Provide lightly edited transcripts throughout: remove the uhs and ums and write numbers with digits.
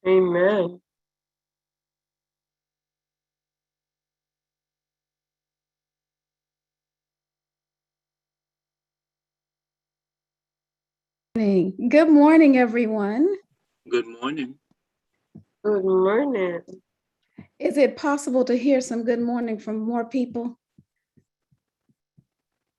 Amen. Good morning, everyone. Good morning. Good morning. Is it possible to hear some good morning from more people?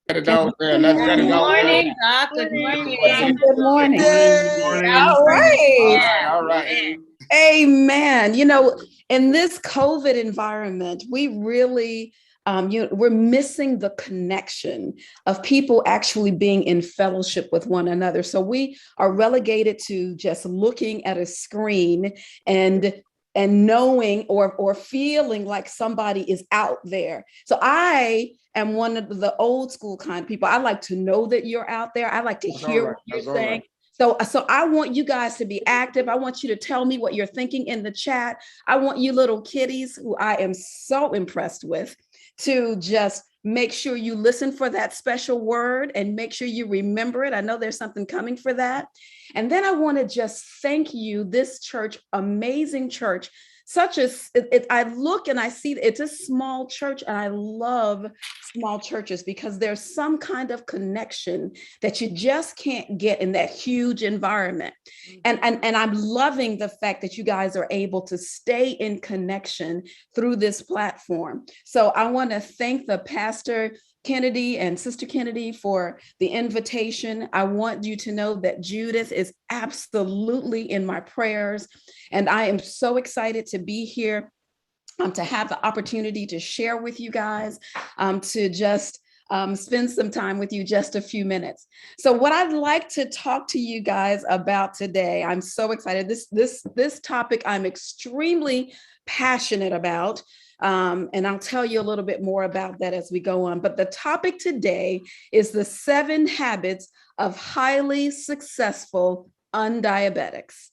Let it out there. Let's let it out. Good morning, Doc. Good morning. Good morning. All right. All right. Amen. You know, in this COVID environment, we really, we're missing the connection of people actually being in fellowship with one another. So we are relegated to just looking at a screen and knowing or feeling like somebody is out there. So I am one of the old school kind of people. I like to know that you're out there. I like to hear what you're saying. So I want you guys to be active. I want you to tell me what you're thinking in the chat. I want you little kitties who I am so impressed with to just make sure you listen for that special word and make sure you remember it. I know there's something coming for that. And then I want to just thank you, this church, amazing church. Such as I look and I see it's a small church, and I love small churches because there's some kind of connection that you just can't get in that huge environment. And I'm loving the fact that you guys are able to stay in connection through this platform. So I want to thank the pastor Kennedy and Sister Kennedy for the invitation. I want you to know that Judith is absolutely in my prayers, and I am so excited to be here, to have the opportunity to share with you guys, to just spend some time with you, just a few minutes. So what I'd like to talk to you guys about today, I'm so excited. This topic I'm extremely passionate about. And I'll tell you a little bit more about that as we go on. But the topic today is the 7 habits of highly successful undiabetics.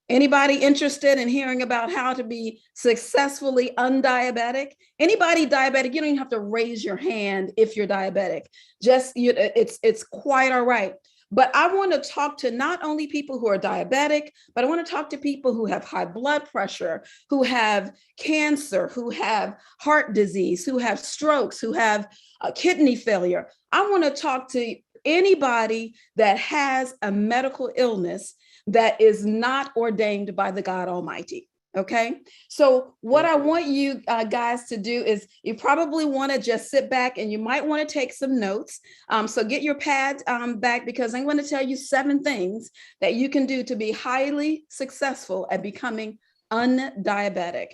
Anybody interested in hearing about how to be successfully undiabetic? Anybody diabetic? You don't even have to raise your hand if you're diabetic. It's quite all right. But I want to talk to not only people who are diabetic, but I want to talk to people who have high blood pressure, who have cancer, who have heart disease, who have strokes, who have kidney failure. I want to talk to anybody that has a medical illness that is not ordained by the God Almighty. Okay, so what I want you guys to do is you probably want to just sit back and you might want to take some notes. So get your pad back, because I'm going to tell you 7 things that you can do to be highly successful at becoming undiabetic.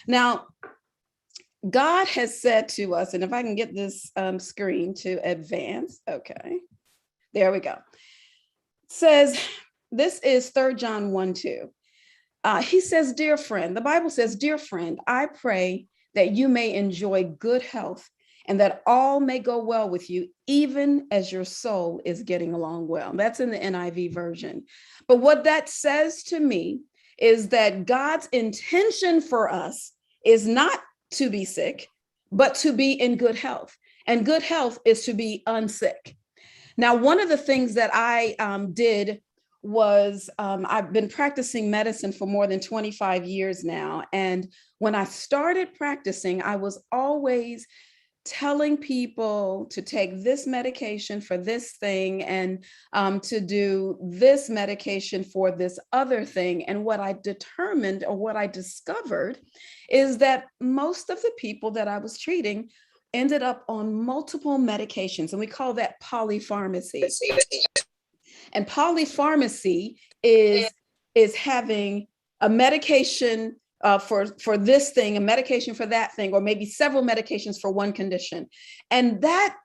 Now, God has said to us, and if I can get this screen to advance, okay, there we go. It says, this is 3 John 1:2. He says, dear friend, the Bible says, dear friend, I pray that you may enjoy good health and that all may go well with you, even as your soul is getting along well. That's in the NIV version. But what that says to me is that God's intention for us is not to be sick, but to be in good health. And good health is to be unsick. Now, one of the things that I did was I've been practicing medicine for more than 25 years now. And when I started practicing, I was always telling people to take this medication for this thing and to do this medication for this other thing. And what I determined, or what I discovered, is that most of the people that I was treating ended up on multiple medications, and we call that polypharmacy. And polypharmacy is having a medication for this thing, a medication for that thing, or maybe several medications for one condition. And that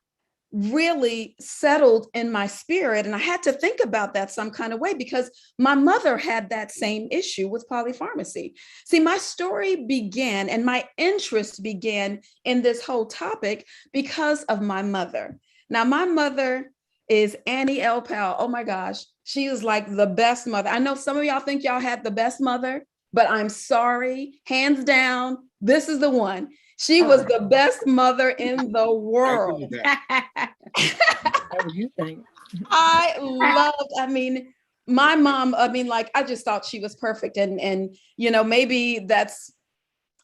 really settled in my spirit. And I had to think about that some kind of way, because my mother had that same issue with polypharmacy. See, my story began, and my interest began in this whole topic because of my mother. Now, my mother is Annie L. Powell. Oh my gosh, she is like the best mother. I know some of y'all think y'all had the best mother, but I'm sorry, hands down, this is the one. She was the best mother in the world. What do you think? I mean, my mom, I mean, like, I just thought she was perfect. And, maybe that's,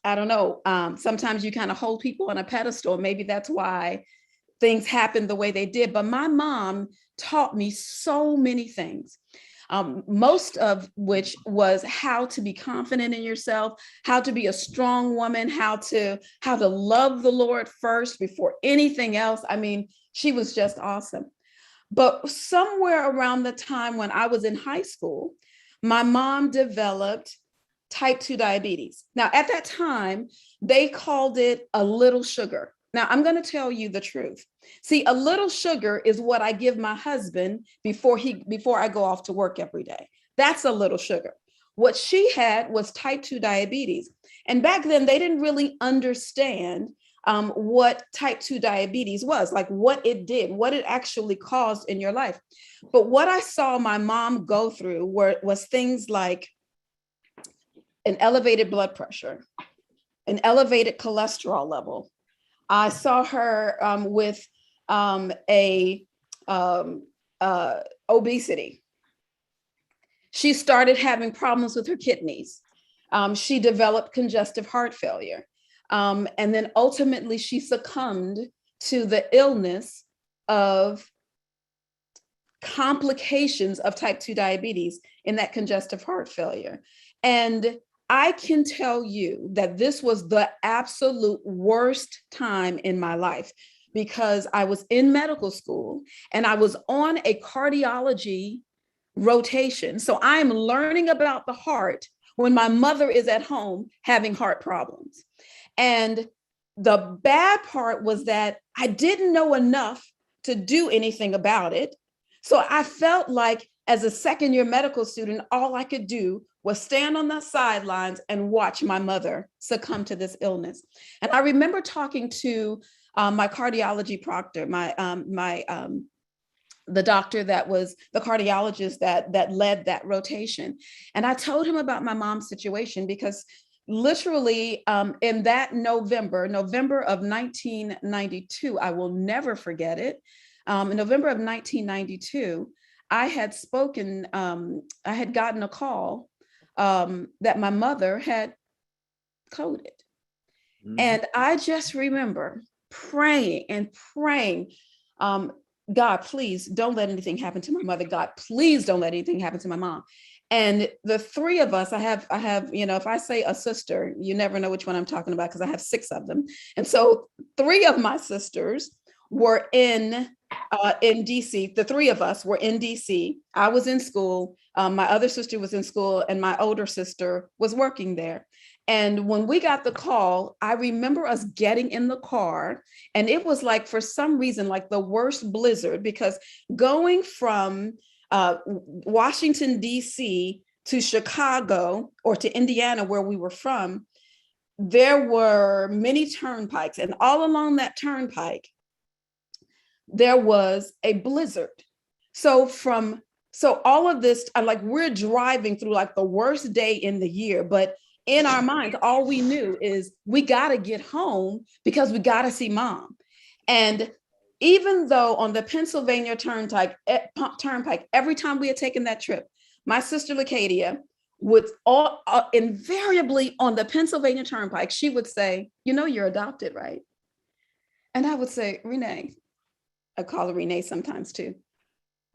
I don't know. Sometimes you kind of hold people on a pedestal. Maybe that's why things happened the way they did. But my mom taught me so many things. Most of which was how to be confident in yourself, how to be a strong woman, how to love the Lord first before anything else. I mean, she was just awesome. But somewhere around the time when I was in high school, my mom developed type 2 diabetes. Now, at that time, they called it a little sugar. Now, I'm going to tell you the truth. See, a little sugar is what I give my husband before I go off to work every day. That's a little sugar. What she had was type 2 diabetes. And back then, they didn't really understand what type 2 diabetes was, like what it did, what it actually caused in your life. But what I saw my mom go through was things like an elevated blood pressure, an elevated cholesterol level. I saw her with obesity. She started having problems with her kidneys. She developed congestive heart failure. And then ultimately she succumbed to the illness of complications of type 2 diabetes in that congestive heart failure. And I can tell you that this was the absolute worst time in my life, because I was in medical school and I was on a cardiology rotation. So I'm learning about the heart when my mother is at home having heart problems. And the bad part was that I didn't know enough to do anything about it. So I felt like as a second-year medical student, all I could do was stand on the sidelines and watch my mother succumb to this illness. And I remember talking to my cardiology proctor, the doctor that was the cardiologist that led that rotation. And I told him about my mom's situation, because literally in that November of 1992, I will never forget it. In November of 1992, I had gotten a call that my mother had coded. Mm-hmm. And I just remember praying, God, please don't let anything happen to my mother. God, please don't let anything happen to my mom. And the three of us, I have, if I say a sister, you never know which one I'm talking about, because I have 6 of them. And so 3 of my sisters were in DC. The 3 of us were in DC. I was in school. My other sister was in school, and my older sister was working there. And when we got the call, I remember us getting in the car, and it was like, for some reason, like the worst blizzard, because going from Washington, DC to Chicago or to Indiana, where we were from, there were many turnpikes, and all along that turnpike, there was a blizzard. So all of this, we're driving through like the worst day in the year, but in our minds, all we knew is we got to get home because we got to see mom. And even though on the Pennsylvania Turnpike, every time we had taken that trip, my sister Lacadia would invariably on the Pennsylvania Turnpike, she would say, you're adopted, right? And I would say, Renee, I call her Renee sometimes too.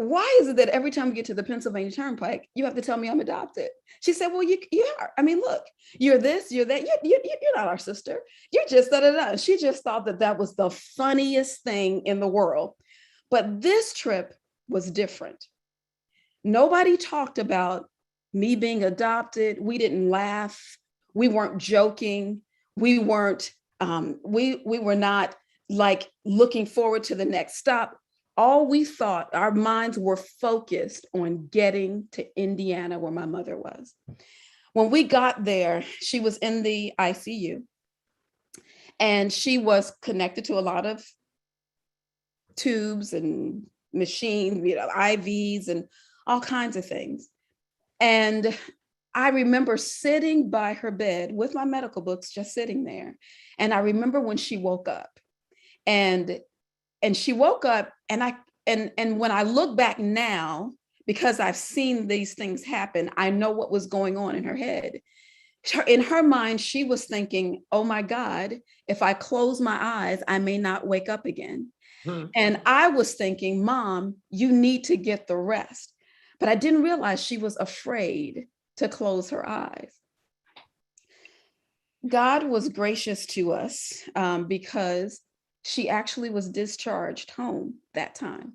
Why is it that every time we get to the Pennsylvania Turnpike, you have to tell me I'm adopted? She said, well, you are. I mean, look, you're this, you're that. You're not our sister. You're just da-da-da. She just thought that was the funniest thing in the world. But this trip was different. Nobody talked about me being adopted. We didn't laugh. We weren't joking. We weren't, we were not like looking forward to the next stop. All we thought, our minds were focused on getting to Indiana, where my mother was. When we got there, she was in the ICU, and she was connected to a lot of tubes and machines, IVs and all kinds of things. And I remember sitting by her bed with my medical books, just sitting there. And I remember when she woke up, and she woke up, and when I look back now, because I've seen these things happen, I know what was going on in her head. In her mind, she was thinking, oh my God, if I close my eyes, I may not wake up again. And I was thinking, Mom, you need to get the rest. But I didn't realize she was afraid to close her eyes. God was gracious to us because she actually was discharged home that time.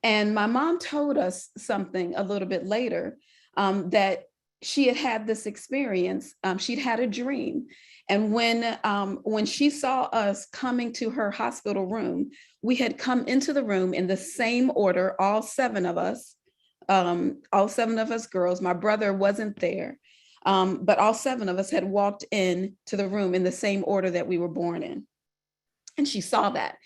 And my mom told us something a little bit later, that she had this experience. She'd had a dream. And when she saw us coming to her hospital room, we had come into the room in the same order, all seven of us girls. My brother wasn't there, but all seven of us had walked in to the room in the same order that we were born in. And she saw that.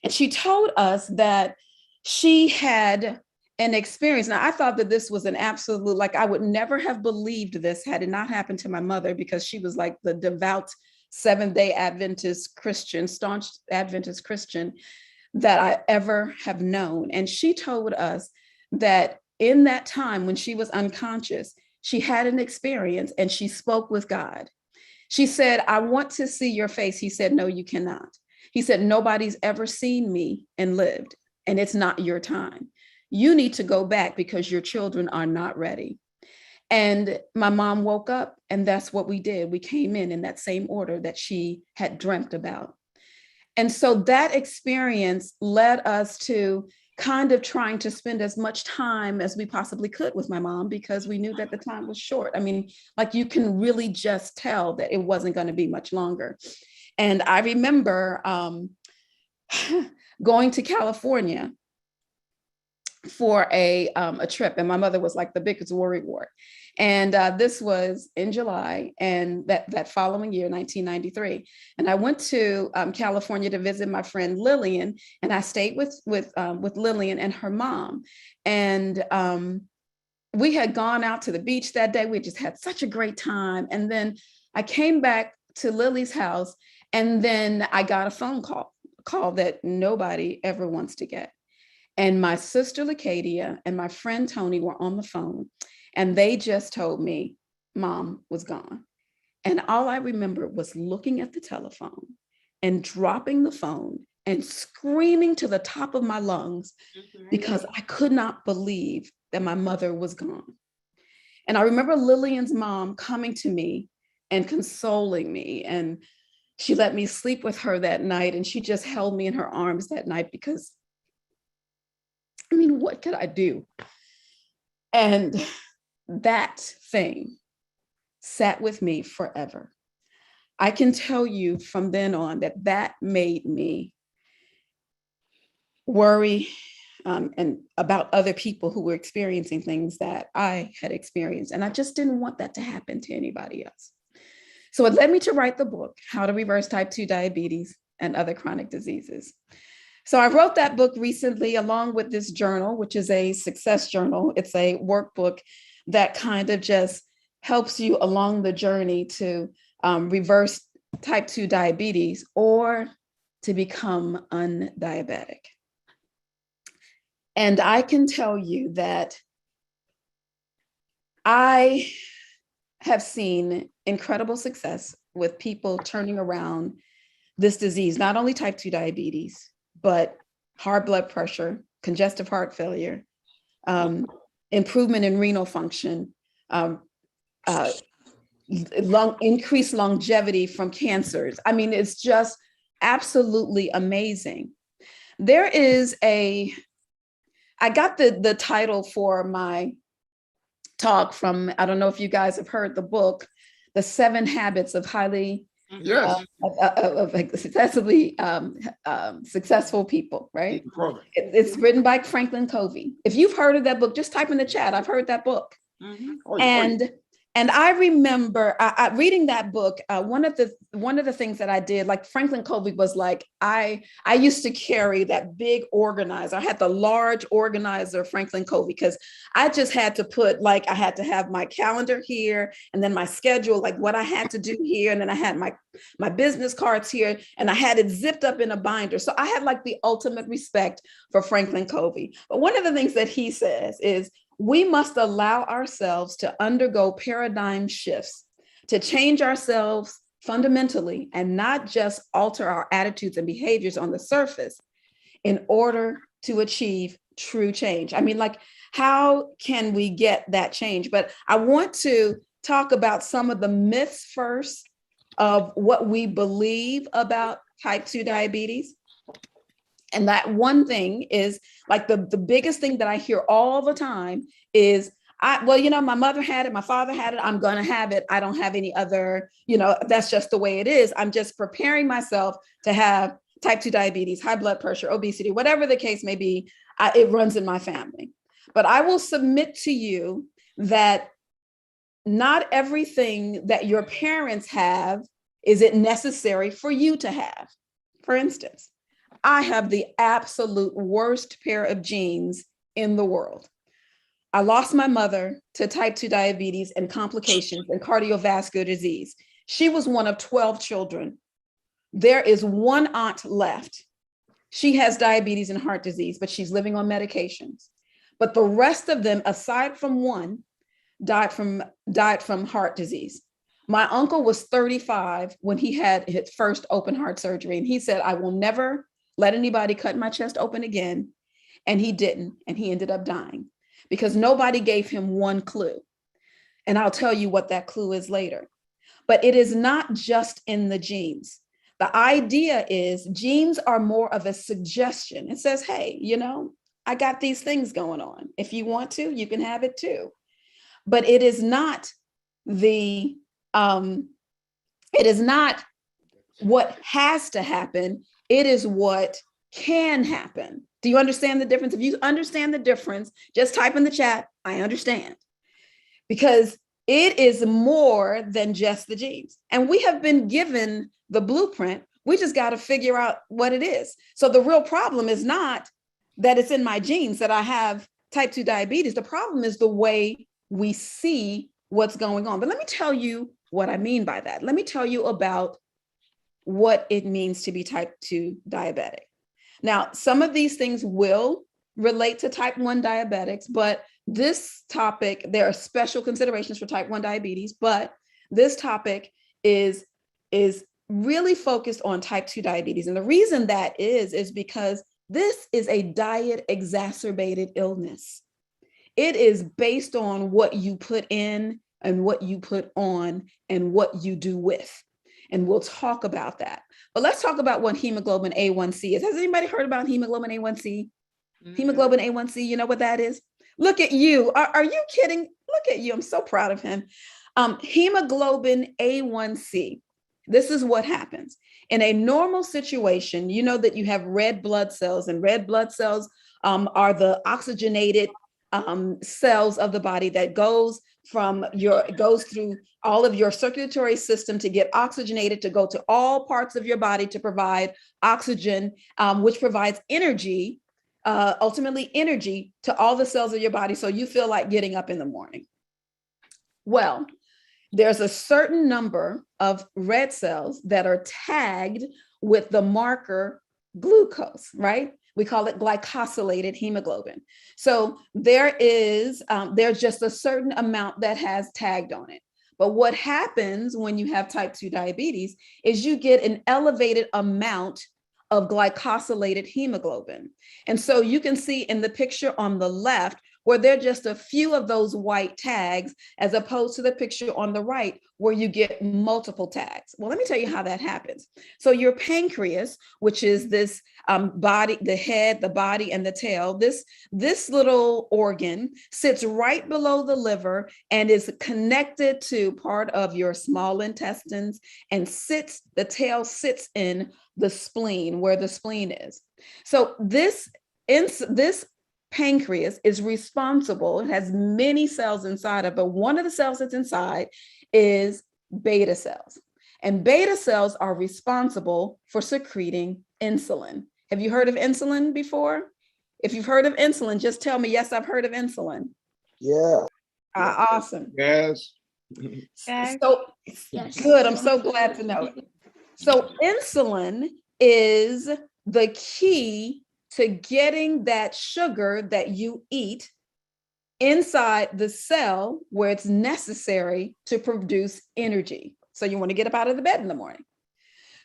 And she told us that she had an experience. Now, I thought that this was an absolute, like, I would never have believed this had it not happened to my mother, because she was like the devout Seventh-day Adventist Christian, staunch Adventist Christian that I ever have known. And she told us that in that time when she was unconscious, she had an experience and she spoke with God. She said, I want to see your face. He said, no, you cannot. He said, nobody's ever seen me and lived, and it's not your time. You need to go back because your children are not ready. And my mom woke up, and that's what we did. We came in that same order that she had dreamt about. And so that experience led us to kind of trying to spend as much time as we possibly could with my mom, because we knew that the time was short. I mean, like, you can really just tell that it wasn't going to be much longer. And I remember going to California for a trip, and my mother was like the biggest worrywart. And this was in July, and that following year, 1993. And I went to California to visit my friend Lillian, and I stayed with Lillian and her mom. And we had gone out to the beach that day. We just had such a great time. And then I came back to Lily's house, and then I got a phone call that nobody ever wants to get. And my sister Lacadia and my friend Tony were on the phone, and they just told me Mom was gone. And all I remember was looking at the telephone and dropping the phone and screaming to the top of my lungs because I could not believe that my mother was gone. And I remember Lillian's mom coming to me and consoling me, and she let me sleep with her that night, and she just held me in her arms that night because, I mean, what could I do? And that thing sat with me forever. I can tell you from then on that made me worry and about other people who were experiencing things that I had experienced. And I just didn't want that to happen to anybody else. So it led me to write the book, How to Reverse Type 2 Diabetes and Other Chronic Diseases. So I wrote that book recently along with this journal, which is a success journal. It's a workbook that kind of just helps you along the journey to reverse type 2 diabetes or to become undiabetic. And I can tell you that I have seen incredible success with people turning around this disease, not only type 2 diabetes, but high blood pressure, congestive heart failure, improvement in renal function, increased longevity from cancers. I mean, it's just absolutely amazing. I got the title for my talk from, I don't know if you guys have heard the book, The 7 Habits of Highly successfully successful people, right? It's written by Franklin Covey. If you've heard of that book, just type in the chat, I've heard that book. And I remember reading that book. One of the things that I did, like Franklin Covey was like, I used to carry that big organizer. I had the large organizer, Franklin Covey, because I just had to put, like, I had to have my calendar here, and then my schedule, like what I had to do here, and then I had my business cards here, and I had it zipped up in a binder. So I had like the ultimate respect for Franklin Covey. But one of the things that he says is, we must allow ourselves to undergo paradigm shifts, to change ourselves fundamentally and not just alter our attitudes and behaviors on the surface in order to achieve true change. I mean, like, how can we get that change? But I want to talk about some of the myths first of what we believe about type 2 diabetes. And that one thing is like the biggest thing that I hear all the time is, my mother had it, my father had it, I'm gonna have it. I don't have any other, that's just the way it is. I'm just preparing myself to have type 2 diabetes, high blood pressure, obesity, whatever the case may be, it runs in my family. But I will submit to you that not everything that your parents have is it necessary for you to have. For instance, I have the absolute worst pair of genes in the world. I lost my mother to type 2 diabetes and complications and cardiovascular disease. She was one of 12 children. There is one aunt left. She has diabetes and heart disease, but she's living on medications. But the rest of them, aside from one, died from heart disease. My uncle was 35 when he had his first open heart surgery. And he said, I will never let anybody cut my chest open again. And he didn't. And he ended up dying because nobody gave him one clue. And I'll tell you what that clue is later. But it is not just in the genes. The idea is genes are more of a suggestion. It says, hey, I got these things going on. If you want to, you can have it too. But it is not what has to happen. It is what can happen. Do you understand the difference? If you understand the difference, just type in the chat, I understand. Because it is more than just the genes. And we have been given the blueprint. We just got to figure out what it is. So the real problem is not that it's in my genes that I have type 2 diabetes. The problem is the way we see what's going on. But let me tell you what I mean by that. Let me tell you about what it means to be type 2 diabetic. Now, some of these things will relate to type 1 diabetics, but this topic, there are special considerations for type 1 diabetes, but this topic is really focused on type 2 diabetes. And the reason that is because this is a diet exacerbated illness. It is based on what you put in and what you put on and what you do with. And we'll talk about that. But let's talk about what hemoglobin A1c is. Has anybody heard about hemoglobin A1c? Hemoglobin A1c, you know what that is? Look at you. Are you kidding? Look at you. I'm so proud of him. Hemoglobin A1c. This is what happens. In a normal situation, you know that you have red blood cells, and red blood cells are the oxygenated cells of the body that goes through all of your circulatory system to get oxygenated, to go to all parts of your body to provide oxygen, which provides energy, ultimately energy to all the cells of your body. So you feel like getting up in the morning. Well, there's a certain number of red cells that are tagged with the marker glucose, right? We call it glycosylated hemoglobin. So there's just a certain amount that has tagged on it. But what happens when you have type 2 diabetes is you get an elevated amount of glycosylated hemoglobin. And so you can see in the picture on the left where there are just a few of those white tags, as opposed to the picture on the right where you get multiple tags. Well, let me tell you how that happens. So your pancreas, which is this body, the head, the body, and the tail, this little organ sits right below the liver and is connected to part of your small intestines, and the tail sits in the spleen, where the spleen is. So this pancreas is responsible. It has many cells inside of it, but one of the cells that's inside is beta cells. And beta cells are responsible for secreting insulin. Have you heard of insulin before? If you've heard of insulin, just tell me, yes, I've heard of insulin. Yeah. Awesome. Yes. So good. I'm so glad to know it. So insulin is the key to getting that sugar that you eat inside the cell where it's necessary to produce energy. So you want to get up out of the bed in the morning.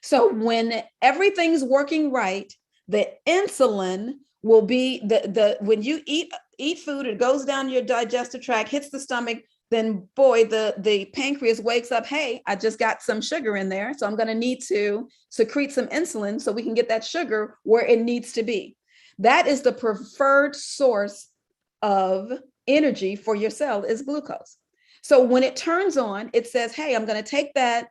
So when everything's working right, the insulin will be when you eat food, it goes down your digestive tract, hits the stomach, then boy, the pancreas wakes up, hey, I just got some sugar in there. So I'm going to need to secrete some insulin so we can get that sugar where it needs to be. That is the preferred source of energy for your cell is glucose. So when it turns on, it says, hey, I'm going to take that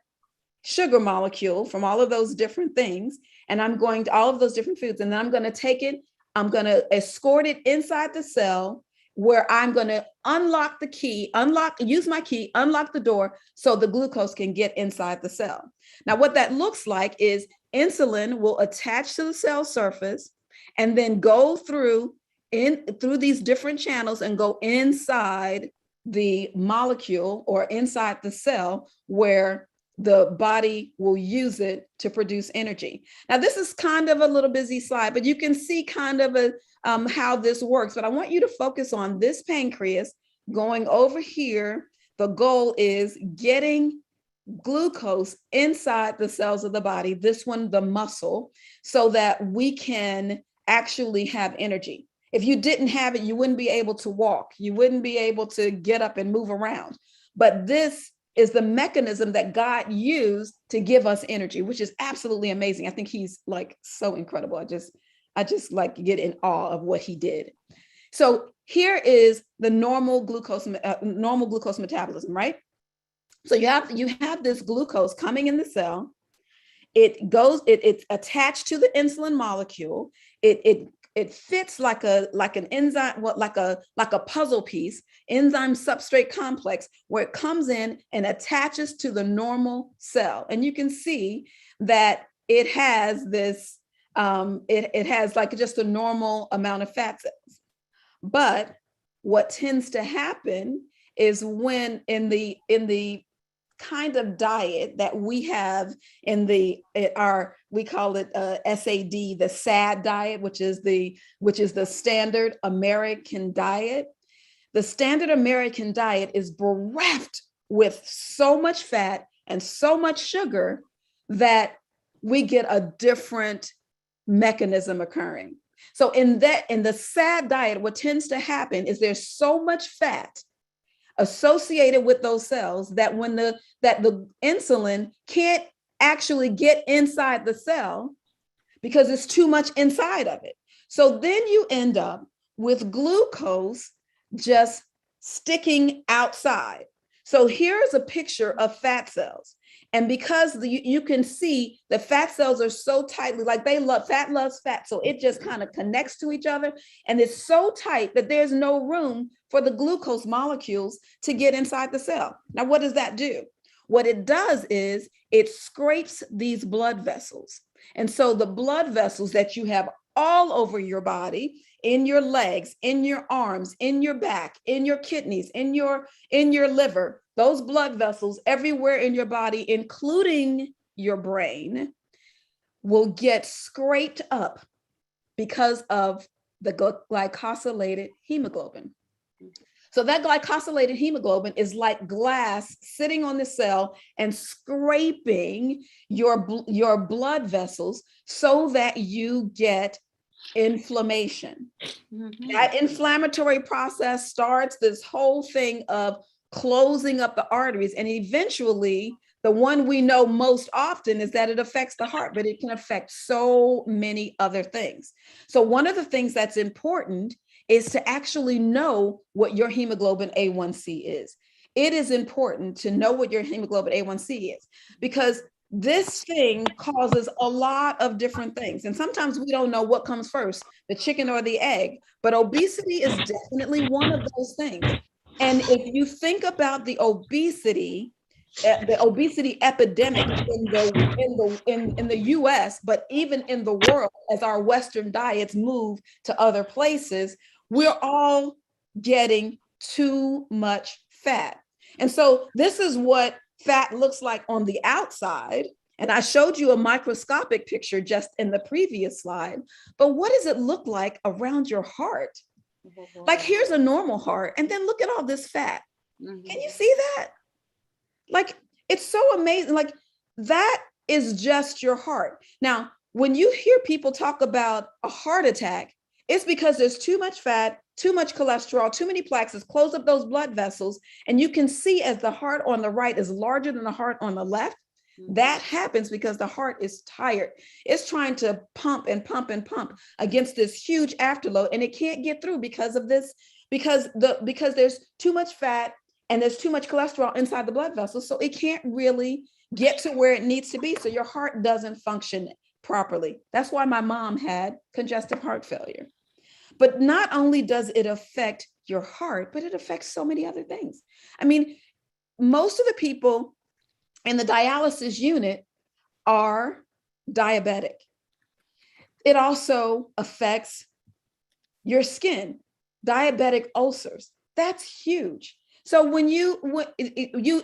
sugar molecule from all of those different things, and I'm going to all of those different foods, and then I'm going to take it, I'm going to escort it inside the cell where I'm going to unlock the key, use my key, unlock the door so the glucose can get inside the cell. Now, what that looks like is insulin will attach to the cell surface and then go through these different channels and go inside the molecule or inside the cell where the body will use it to produce energy. Now, this is kind of a little busy slide, but you can see kind of how this works. But I want you to focus on this pancreas going over here. The goal is getting glucose inside the cells of the body, this one, the muscle, so that we can actually have energy. If you didn't have it, you wouldn't be able to walk. You wouldn't be able to get up and move around. But this is the mechanism that God used to give us energy, which is absolutely amazing. I think he's like so incredible. I just like get in awe of what he did. So here is the normal glucose metabolism, right? So you have this glucose coming in the cell. It's attached to the insulin molecule. It fits like an enzyme, like a puzzle piece, enzyme substrate complex, where it comes in and attaches to the normal cell. And you can see that it has this, it has like just a normal amount of fat cells. But what tends to happen is when in the kind of diet that we have we call it SAD, the SAD diet, which is the standard American diet. The standard American diet is bereft with so much fat and so much sugar that we get a different mechanism occurring. So in the SAD diet, what tends to happen is there's so much fat associated with those cells that the insulin can't actually get inside the cell because it's too much inside of it. So then you end up with glucose just sticking outside. So here's a picture of fat cells. And because you can see the fat cells are so tightly, like fat loves fat. So it just kind of connects to each other. And it's so tight that there's no room for the glucose molecules to get inside the cell. Now, what does that do? What it does is it scrapes these blood vessels. And so the blood vessels that you have all over your body, in your legs, in your arms, in your back, in your kidneys, in your liver, those blood vessels everywhere in your body, including your brain, will get scraped up because of the glycosylated hemoglobin. So that glycosylated hemoglobin is like glass sitting on the cell and scraping your blood vessels so that you get inflammation. Mm-hmm. That inflammatory process starts this whole thing of closing up the arteries. And eventually, the one we know most often is that it affects the heart, but it can affect so many other things. So one of the things that's important is to actually know what your hemoglobin A1c is. It is important to know what your hemoglobin A1c is, because this thing causes a lot of different things. And sometimes we don't know what comes first, the chicken or the egg, but obesity is definitely one of those things. And if you think about the obesity epidemic in the US, but even in the world, as our Western diets move to other places, we're all getting too much fat. And so this is what fat looks like on the outside. And I showed you a microscopic picture just in the previous slide, but what does it look like around your heart? Like, here's a normal heart, and then look at all this fat. Can you see that? Like, it's so amazing. Like, that is just your heart. Now, when you hear people talk about a heart attack, it's because there's too much fat, too much cholesterol, too many plaques, close up those blood vessels. And you can see as the heart on the right is larger than the heart on the left. That happens because the heart is tired. It's trying to pump and pump and pump against this huge afterload, and it can't get through because of this, because there's too much fat and there's too much cholesterol inside the blood vessels. So it can't really get to where it needs to be. So your heart doesn't function properly. That's why my mom had congestive heart failure. But not only does it affect your heart, but it affects so many other things. I mean, most of the people in the dialysis unit are diabetic. It also affects your skin, diabetic ulcers. That's huge. So when you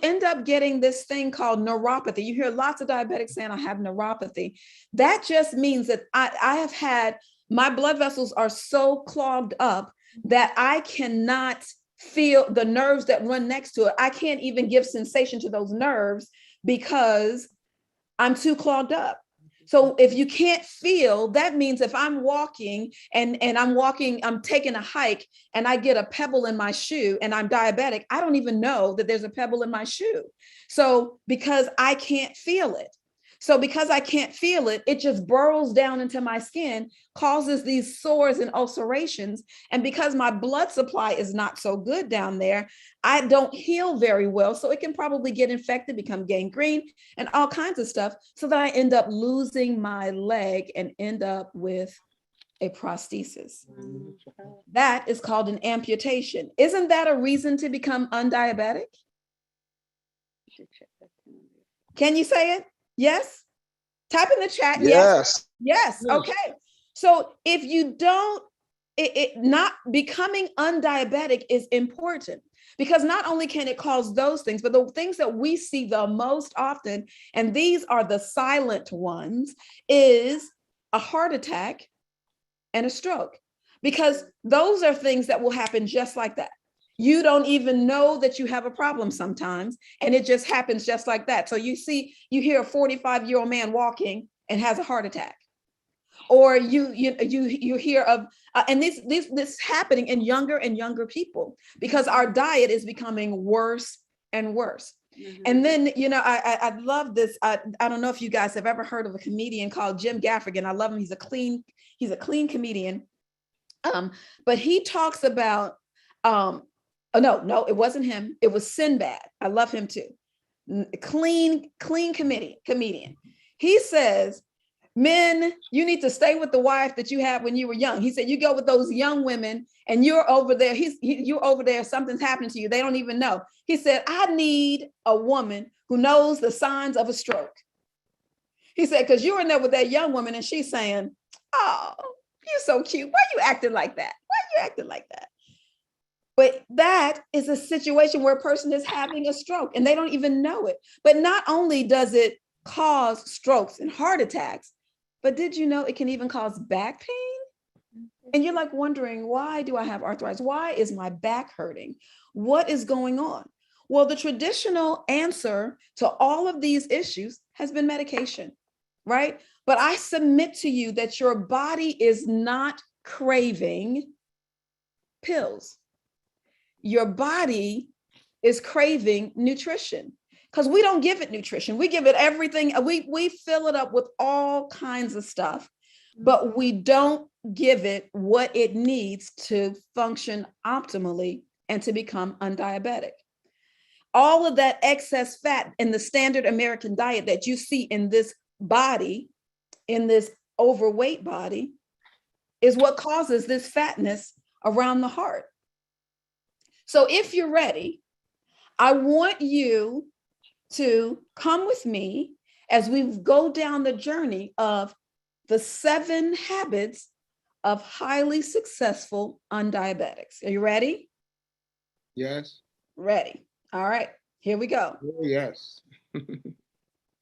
end up getting this thing called neuropathy, you hear lots of diabetics saying, I have neuropathy. That just means that I have had, my blood vessels are so clogged up that I cannot feel the nerves that run next to it. I can't even give sensation to those nerves because I'm too clogged up. So if you can't feel, that means if I'm walking and I'm taking a hike and I get a pebble in my shoe and I'm diabetic, I don't even know that there's a pebble in my shoe. So because I can't feel it. So because I can't feel it, it just burrows down into my skin, causes these sores and ulcerations. And because my blood supply is not so good down there, I don't heal very well. So it can probably get infected, become gangrene, and all kinds of stuff, so that I end up losing my leg and end up with a prosthesis. That is called an amputation. Isn't that a reason to become undiabetic? Can you say it? Yes? Type in the chat. Yes. Yes. Okay. So if you don't, not becoming undiabetic is important, because not only can it cause those things, but the things that we see the most often, and these are the silent ones, is a heart attack and a stroke, because those are things that will happen just like that. You don't even know that you have a problem sometimes, and it just happens just like that. So you hear a 45-year-old man walking and has a heart attack, or you hear of, and this happening in younger and younger people, because our diet is becoming worse and worse. And then, I love this. I don't know if you guys have ever heard of a comedian called Jim Gaffigan. I love him. He's a clean comedian. But he talks about, oh, no, it wasn't him. It was Sinbad. I love him too. Clean comedian. He says, men, you need to stay with the wife that you had when you were young. He said, you go with those young women and you're over there. You're over there. Something's happening to you. They don't even know. He said, I need a woman who knows the signs of a stroke. He said, because you're in there with that young woman and she's saying, oh, you're so cute. Why are you acting like that? But that is a situation where a person is having a stroke and they don't even know it. But not only does it cause strokes and heart attacks, but did you know it can even cause back pain? And you're like wondering, why do I have arthritis? Why is my back hurting? What is going on? Well, the traditional answer to all of these issues has been medication, right? But I submit to you that your body is not craving pills. Your body is craving nutrition, because we don't give it nutrition. We give it everything. We fill it up with all kinds of stuff, but we don't give it what it needs to function optimally and to become undiabetic. All of that excess fat in the standard American diet that you see in this body, in this overweight body, is what causes this fatness around the heart. So if you're ready, I want you to come with me as we go down the journey of the 7 habits of highly successful undiabetics. Are you ready? Yes. Ready. All right, here we go. Oh, yes.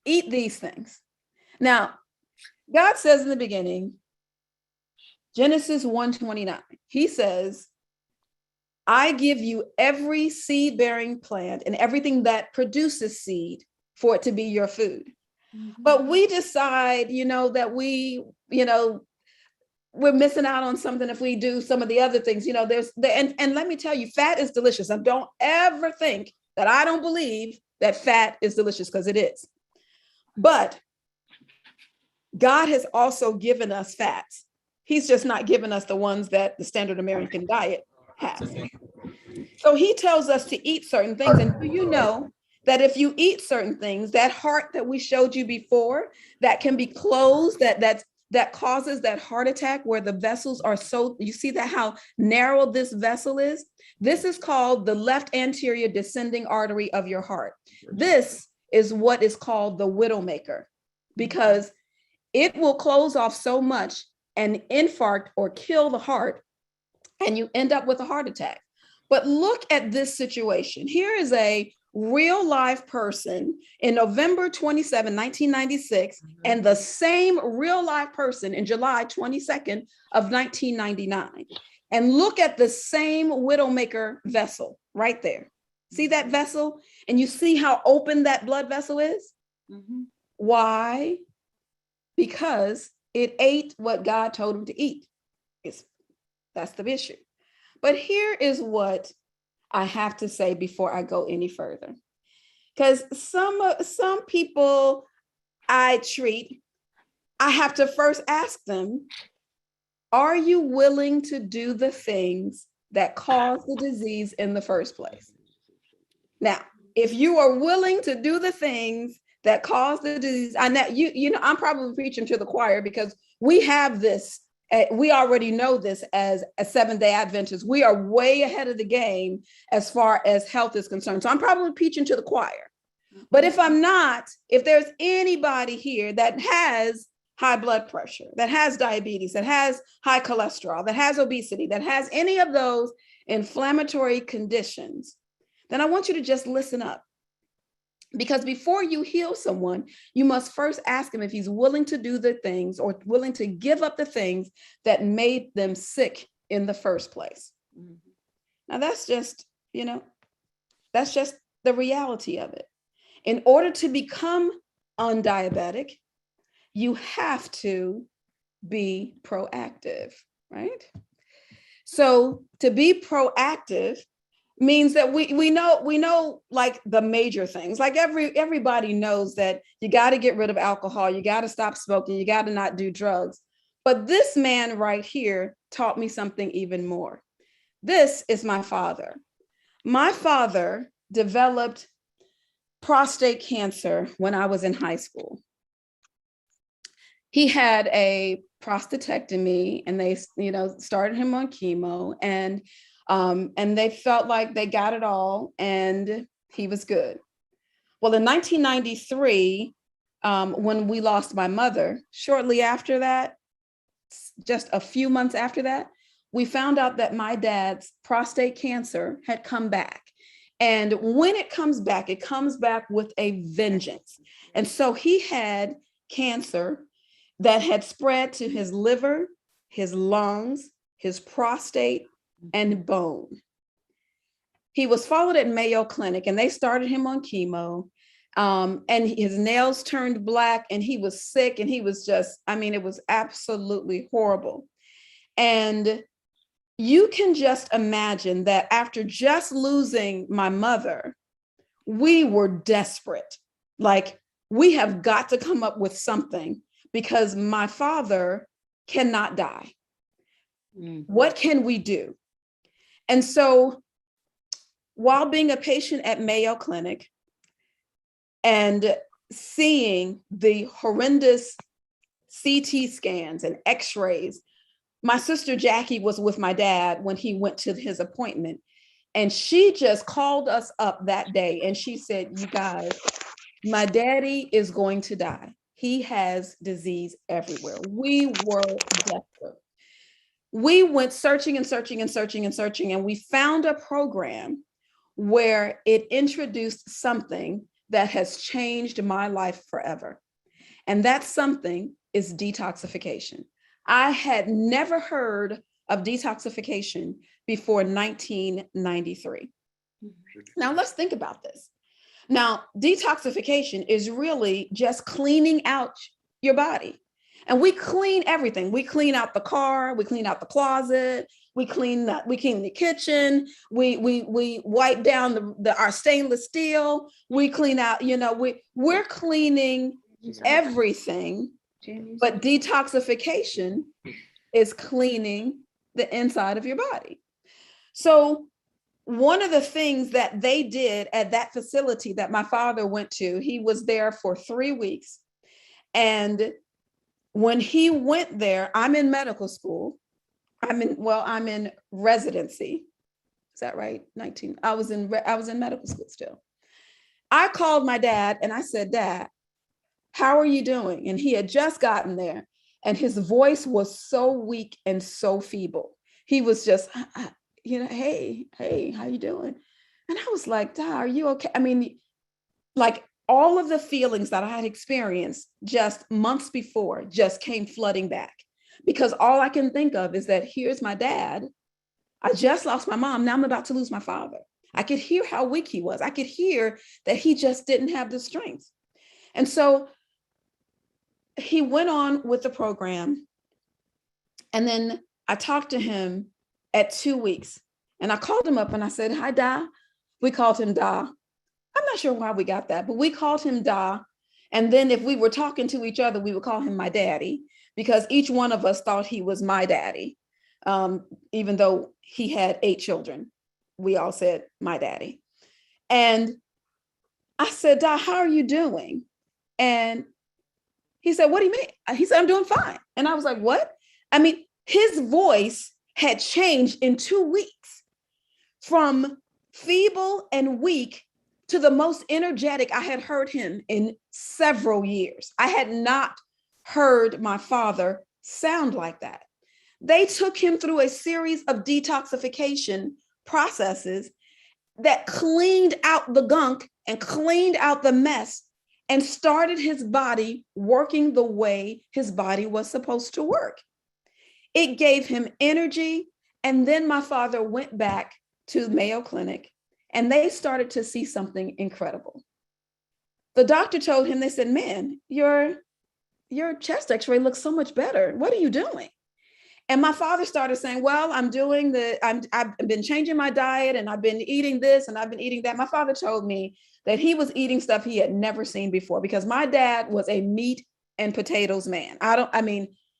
Eat these things. Now, God says in the beginning, Genesis 1:29, he says, I give you every seed-bearing plant and everything that produces seed for it to be your food. But we decide, that we're missing out on something if we do some of the other things. And let me tell you, fat is delicious. And don't ever think that I don't believe that fat is delicious, because it is. But God has also given us fats. He's just not given us the ones that the standard American diet has. So he tells us to eat certain things. And do you know that if you eat certain things, that heart that we showed you before, that can be closed, that causes that heart attack where the vessels are so, you see that how narrow this vessel is? This is called the left anterior descending artery of your heart. This is what is called the widowmaker, because it will close off so much and infarct or kill the heart, and you end up with a heart attack. But look at this situation. Here is a real life person in November 27, 1996, and the same real life person in July 22nd of 1999. And look at the same widowmaker vessel right there. See that vessel? And you see how open that blood vessel is? Why? Because it ate what God told him to eat. That's the issue. But here is what I have to say before I go any further. Because some people I treat, I have to first ask them, are you willing to do the things that cause the disease in the first place? Now, if you are willing to do the things that cause the disease, I know I'm probably preaching to the choir, because we have this. We already know this as a Seventh-day Adventist. We are way ahead of the game as far as health is concerned. So I'm probably preaching to the choir. But if I'm not, if there's anybody here that has high blood pressure, that has diabetes, that has high cholesterol, that has obesity, that has any of those inflammatory conditions, then I want you to just listen up. Because before you heal someone, you must first ask him if he's willing to do the things or willing to give up the things that made them sick in the first place. Now, that's just the reality of it. In order to become undiabetic, you have to be proactive, right? So to be proactive means that we know like the major things. Like everybody knows that you got to get rid of alcohol, you got to stop smoking, you got to not do drugs. But this man right here taught me something even more. This is my father. My father developed prostate cancer when I was in high school. He had a prostatectomy, and they started him on chemo, and they felt like they got it all and he was good. Well, in 1993, when we lost my mother, shortly after that, just a few months after that, we found out that my dad's prostate cancer had come back. And when it comes back with a vengeance. And so he had cancer that had spread to his liver, his lungs, his prostate, and bone. He was followed at Mayo Clinic, and they started him on chemo. And his nails turned black, and he was sick, and he was just, it was absolutely horrible. And you can just imagine that after just losing my mother, we were desperate. Like, we have got to come up with something, because my father cannot die. What can we do? And so while being a patient at Mayo Clinic and seeing the horrendous CT scans and x-rays, my sister Jackie was with my dad when he went to his appointment. And she just called us up that day and she said, you guys, my daddy is going to die. He has disease everywhere. We were desperate. We went searching and searching and searching and searching, and we found a program where it introduced something that has changed my life forever. And that something is detoxification. I had never heard of detoxification before 1993. Now let's think about this. Now, detoxification is really just cleaning out your body. And we clean everything. We clean out the car, we clean out the closet, we clean the kitchen, we wipe down our stainless steel, we clean out, we're cleaning everything, but detoxification is cleaning the inside of your body. So one of the things that they did at that facility that my father went to, he was there for 3 weeks. And when he went there, I'm in medical school. I'm in residency. Is that right? I was in medical school still. I called my dad and I said, "Dad, how are you doing?" And he had just gotten there and his voice was so weak and so feeble. He was just, hey, how you doing? And I was like, "Dad, are you okay?" I mean, like all of the feelings that I had experienced just months before just came flooding back, because all I can think of is that here's my dad. I just lost my mom. Now I'm about to lose my father. I could hear how weak he was. I could hear that he just didn't have the strength. And so he went on with the program. And then I talked to him at 2 weeks and I called him up and I said, "Hi, Da." We called him Da. I'm not sure why we got that, but we called him Da. And then if we were talking to each other, we would call him my daddy, because each one of us thought he was my daddy. Even though he had 8 children, we all said my daddy. And I said, "Da, how are you doing?" And he said, "What do you mean?" He said, "I'm doing fine." And I was like, "What?" I mean, his voice had changed in 2 weeks from feeble and weak to the most energetic I had heard him in several years. I had not heard my father sound like that. They took him through a series of detoxification processes that cleaned out the gunk and cleaned out the mess and started his body working the way his body was supposed to work. It gave him energy. And then my father went back to Mayo Clinic and they started to see something incredible. The doctor told him, they said, "Man, your chest x-ray looks so much better. What are you doing?" And my father started saying, "Well, I've been changing my diet and I've been eating this and I've been eating that." My father told me that he was eating stuff he had never seen before, because my dad was a meat and potatoes man.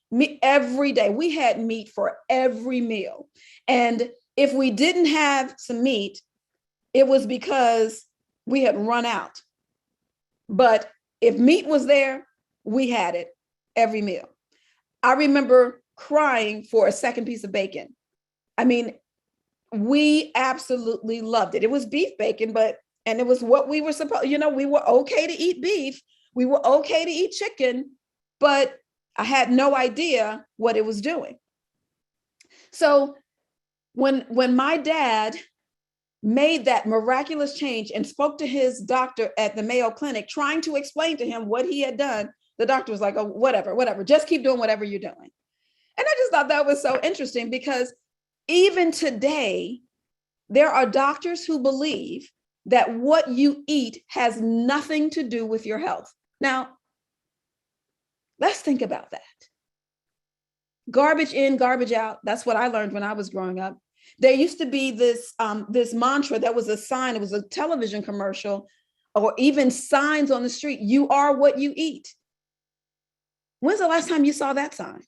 Meat every day. We had meat for every meal. And if we didn't have some meat, it was because we had run out. But if meat was there, we had it every meal. I remember crying for a second piece of bacon. I mean, we absolutely loved it. It was beef bacon, and it was what we were supposed, we were okay to eat beef. We were okay to eat chicken, but I had no idea what it was doing. So when my dad made that miraculous change and spoke to his doctor at the Mayo Clinic, trying to explain to him what he had done, the doctor was like, "Oh, whatever, just keep doing whatever you're doing." And I just thought that was so interesting, because even today, there are doctors who believe that what you eat has nothing to do with your health. Now, let's think about that. Garbage in, garbage out. That's what I learned when I was growing up. There used to be this mantra that was a sign. It was a television commercial or even signs on the street. "You are what you eat." When's the last time you saw that sign?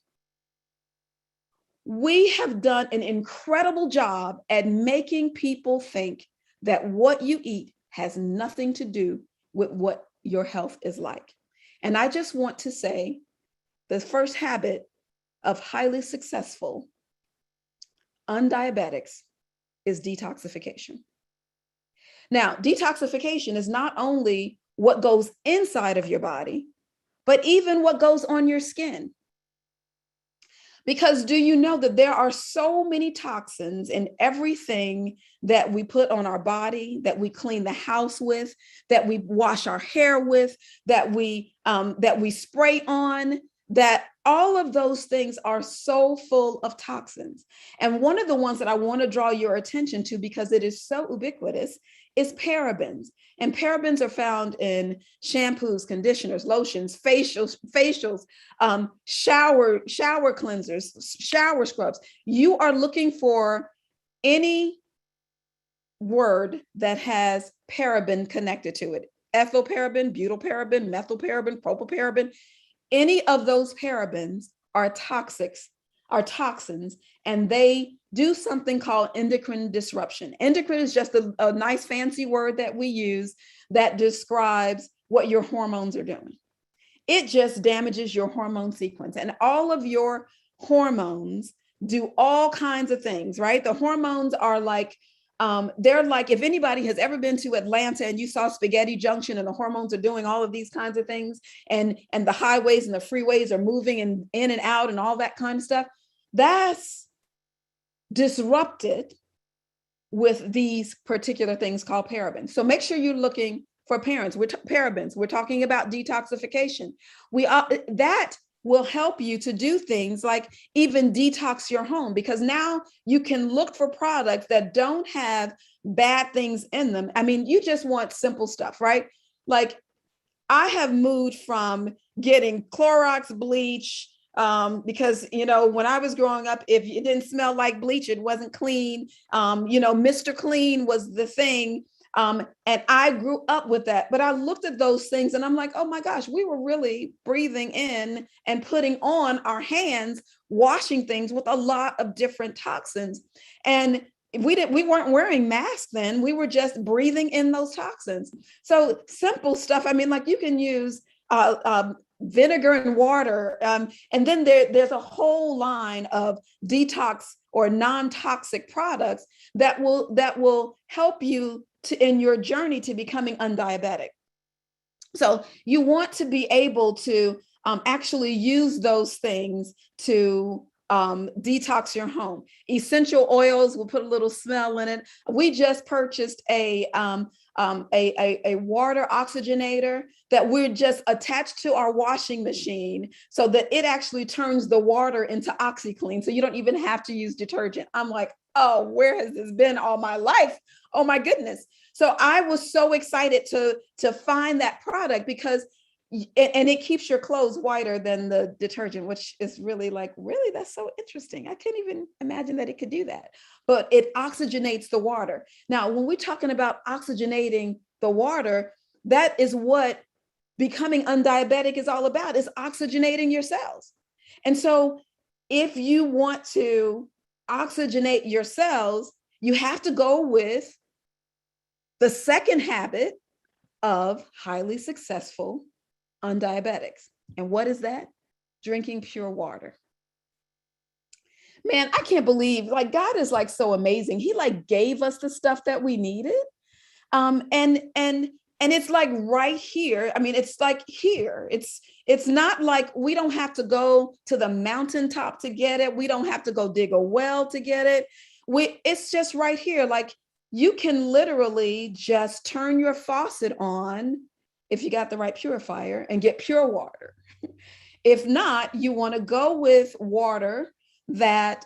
We have done an incredible job at making people think that what you eat has nothing to do with what your health is like. And I just want to say the first habit of highly successful undiabetics is detoxification. Now, detoxification is not only what goes inside of your body, but even what goes on your skin. Because do you know that there are so many toxins in everything that we put on our body, that we clean the house with, that we wash our hair with, that we spray on, that All of those things are so full of toxins. And one of the ones that I want to draw your attention to, because it is so ubiquitous, is parabens. And parabens are found in shampoos, conditioners, lotions, facials, shower cleansers, shower scrubs. You are looking for any word that has paraben connected to it. Ethylparaben, butylparaben, methylparaben, propylparaben. Any of those parabens are toxins, and they do something called endocrine disruption. Endocrine is just a nice fancy word that we use that describes what your hormones are doing. It just damages your hormone sequence, and all of your hormones do all kinds of things, right? The hormones are like, they're like, if anybody has ever been to Atlanta and you saw Spaghetti Junction and the hormones are doing all of these kinds of things, and the highways and the freeways are moving in and out and all that kind of stuff, that's disrupted with these particular things called parabens. So make sure you're looking for parabens. We're talking about detoxification. That will help you to do things like even detox your home, because now you can look for products that don't have bad things in them. I mean, you just want simple stuff, right? Like, I have moved from getting Clorox bleach, because, when I was growing up, if it didn't smell like bleach, it wasn't clean. Mr. Clean was the thing. And I grew up with that, but I looked at those things and I'm like, oh my gosh, we were really breathing in and putting on our hands, washing things with a lot of different toxins. And we weren't wearing masks then. We were just breathing in those toxins. So simple stuff. I mean, like, you can use vinegar and water. And then there's a whole line of detox or non-toxic products that will help you in your journey to becoming undiabetic. So you want to be able to actually use those things to detox your home. Essential oils will put a little smell in it. We just purchased a water oxygenator that we're just attached to our washing machine so that it actually turns the water into OxyClean. So you don't even have to use detergent. I'm like, oh, where has this been all my life? Oh my goodness. So I was so excited to find that product, because it keeps your clothes whiter than the detergent, which is really that's so interesting. I can't even imagine that it could do that, but it oxygenates the water. Now, when we're talking about oxygenating the water, that is what becoming undiabetic is all about, is oxygenating your cells. And so if you want to oxygenate your cells, you have to go with the second habit of highly successful undiabetics. And what is that? Drinking pure water. Man, I can't believe, God is so amazing. He gave us the stuff that we needed. And it's right here. I mean, it's here. It's not like we don't have to go to the mountaintop to get it. We don't have to go dig a well to get it. It's just right here. You can literally just turn your faucet on if you got the right purifier and get pure water. If not, you want to go with water that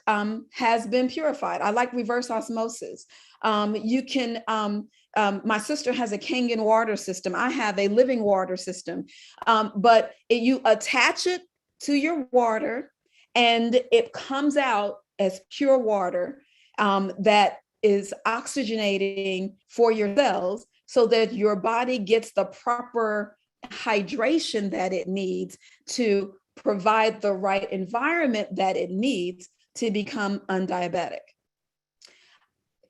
has been purified. I like reverse osmosis. You can, my sister has a Kangen water system. I have a living water system, but you attach it to your water and it comes out as pure water that is oxygenating for your cells so that your body gets the proper hydration that it needs to provide the right environment that it needs to become undiabetic.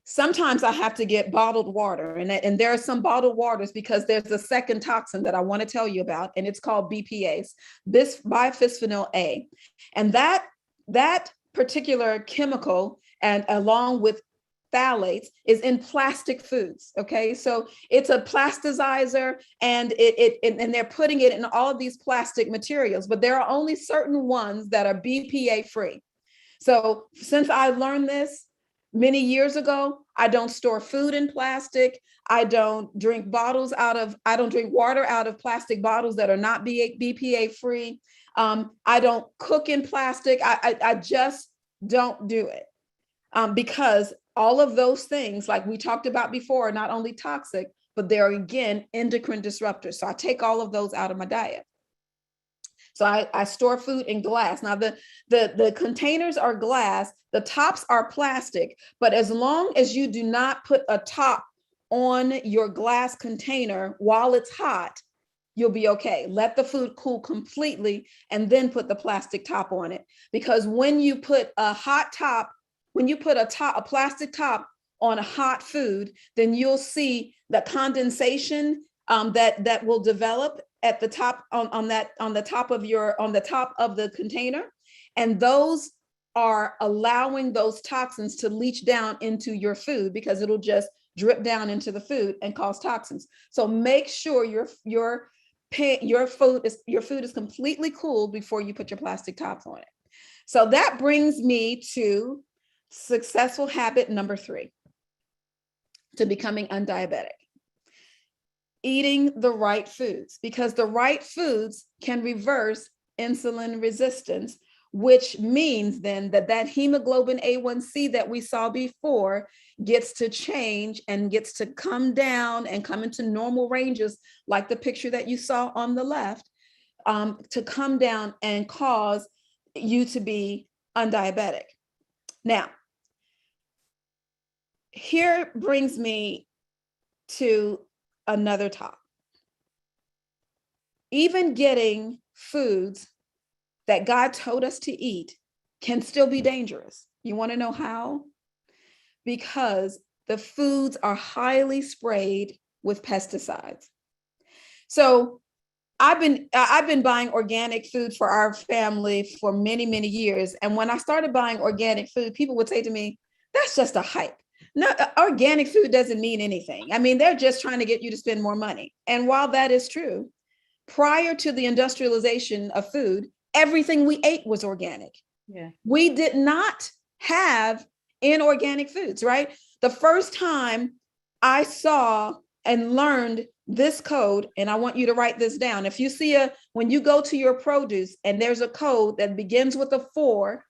Sometimes I have to get bottled water, and there are some bottled waters because there's a second toxin that I want to tell you about, and it's called BPAs, bisphenol A. And that particular chemical, and along with phthalates, is in plastic foods. Okay, so it's a plasticizer, and and they're putting it in all of these plastic materials, but there are only certain ones that are BPA free. So since I learned this many years ago, I don't store food in plastic. I don't drink water out of plastic bottles that are not BPA free. I don't cook in plastic. I just don't do it because all of those things, like we talked about before, are not only toxic, but they're, again, endocrine disruptors. So I take all of those out of my diet. So I store food in glass. Now the containers are glass, the tops are plastic, but as long as you do not put a top on your glass container while it's hot, you'll be okay. Let the food cool completely and then put the plastic top on it. Because when you put a plastic top on a hot food, then you'll see the condensation that will develop at the top on the top of the container, and those are allowing those toxins to leach down into your food because it'll just drip down into the food and cause toxins. So make sure your food is completely cooled before you put your plastic tops on it. So that brings me to successful habit number 3 to becoming undiabetic. Eating the right foods, because the right foods can reverse insulin resistance, which means then that hemoglobin A1c that we saw before gets to change and gets to come down and come into normal ranges, like the picture that you saw on the left, to come down and cause you to be undiabetic. Now, here brings me to another talk. Even getting foods that God told us to eat can still be dangerous. You want to know how? Because the foods are highly sprayed with pesticides. So I've been buying organic food for our family for many, many years. And when I started buying organic food, people would say to me, that's just a hype. No, organic food doesn't mean anything. I mean, they're just trying to get you to spend more money. And while that is true, prior to the industrialization of food, everything we ate was organic. Yeah. We did not have inorganic foods, right? The first time I saw and learned this code, and I want you to write this down. If you see when you go to your produce and there's a code that begins with a 4,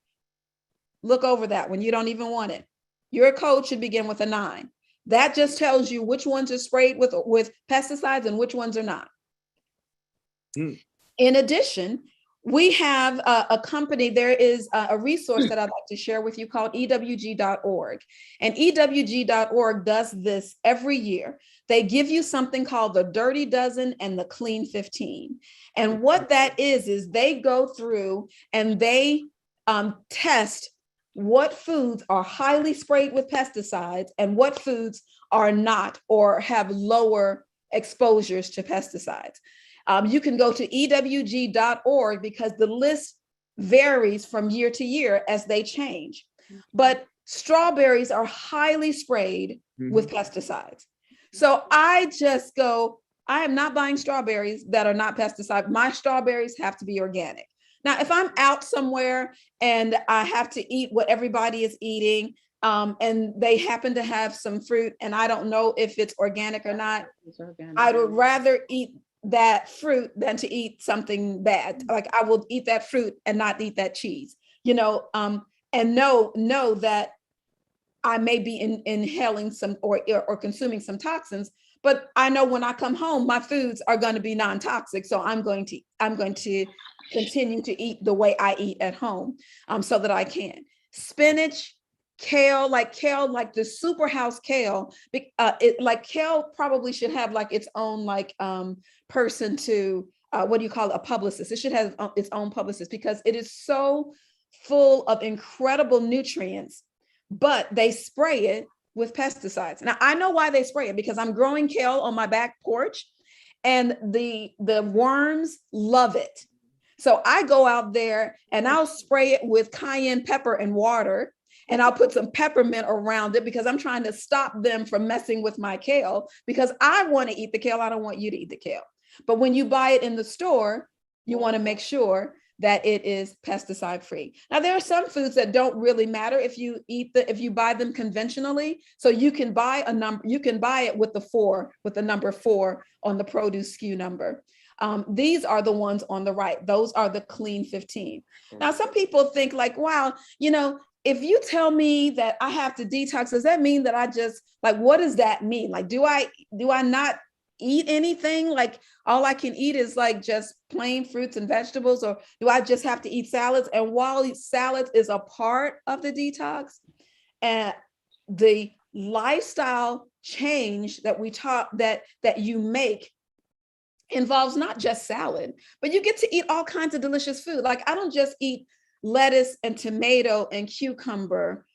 look over that when you don't even want it. Your code should begin with a 9. That just tells you which ones are sprayed with pesticides and which ones are not. In addition, we have a company, there is a resource that I'd like to share with you called EWG.org. And EWG.org does this every year. They give you something called the Dirty Dozen and the Clean 15. And what that is they go through and they test what foods are highly sprayed with pesticides and what foods are not or have lower exposures to pesticides. You can go to EWG.org because the list varies from year to year as they change. But strawberries are highly sprayed with pesticides. So I just go, I am not buying strawberries that are not pesticide. My strawberries have to be organic. Now, if I'm out somewhere and I have to eat what everybody is eating, and they happen to have some fruit and I don't know if it's organic or not, I would rather eat that fruit than to eat something bad. Like I will eat that fruit and not eat that cheese, and know that I may be inhaling some or consuming some toxins, but I know when I come home, my foods are going to be non-toxic. So I'm going to continue to eat the way I eat at home, so that I can. Spinach, kale, like the super house kale, kale probably should have like its own person to what do you call it, a publicist. It should have its own publicist because it is so full of incredible nutrients, but they spray it with pesticides. Now I know why they spray it, because I'm growing kale on my back porch and the worms love it. So I go out there and I'll spray it with cayenne pepper and water, and I'll put some peppermint around it because I'm trying to stop them from messing with my kale, because I want to eat the kale. I don't want you to eat the kale. But when you buy it in the store, you want to make sure that it is pesticide free. Now, there are some foods that don't really matter if you buy them conventionally. So you can buy it with the number 4 on the produce SKU number. These are the ones on the right. Those are the clean 15. Now, some people think like, wow, if you tell me that I have to detox, does that mean that I just like, what does that mean? Like, do I not eat anything? Like all I can eat is like just plain fruits and vegetables, or do I just have to eat salads? And while salads is a part of the detox, and the lifestyle change that we talk that you make involves not just salad, but you get to eat all kinds of delicious food. Like I don't just eat lettuce and tomato and cucumber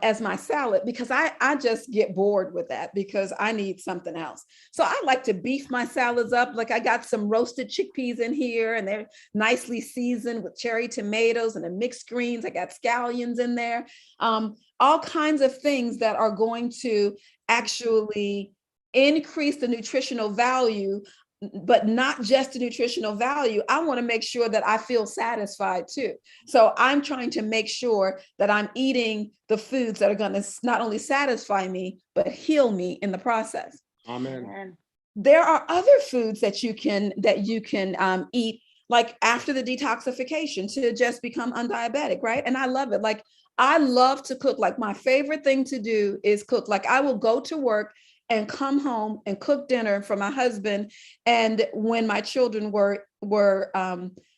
as my salad, because I just get bored with that because I need something else. So I like to beef my salads up. Like I got some roasted chickpeas in here and they're nicely seasoned with cherry tomatoes and the mixed greens. I got scallions in there. All kinds of things that are going to actually increase the nutritional value, but not just the nutritional value. I want to make sure that I feel satisfied too. So I'm trying to make sure that I'm eating the foods that are going to not only satisfy me, but heal me in the process. Amen. There are other foods that you can eat, like after the detoxification, to just become undiabetic, right? And I love it. Like I love to cook. Like my favorite thing to do is cook. Like I will go to work and come home and cook dinner for my husband. And when my children were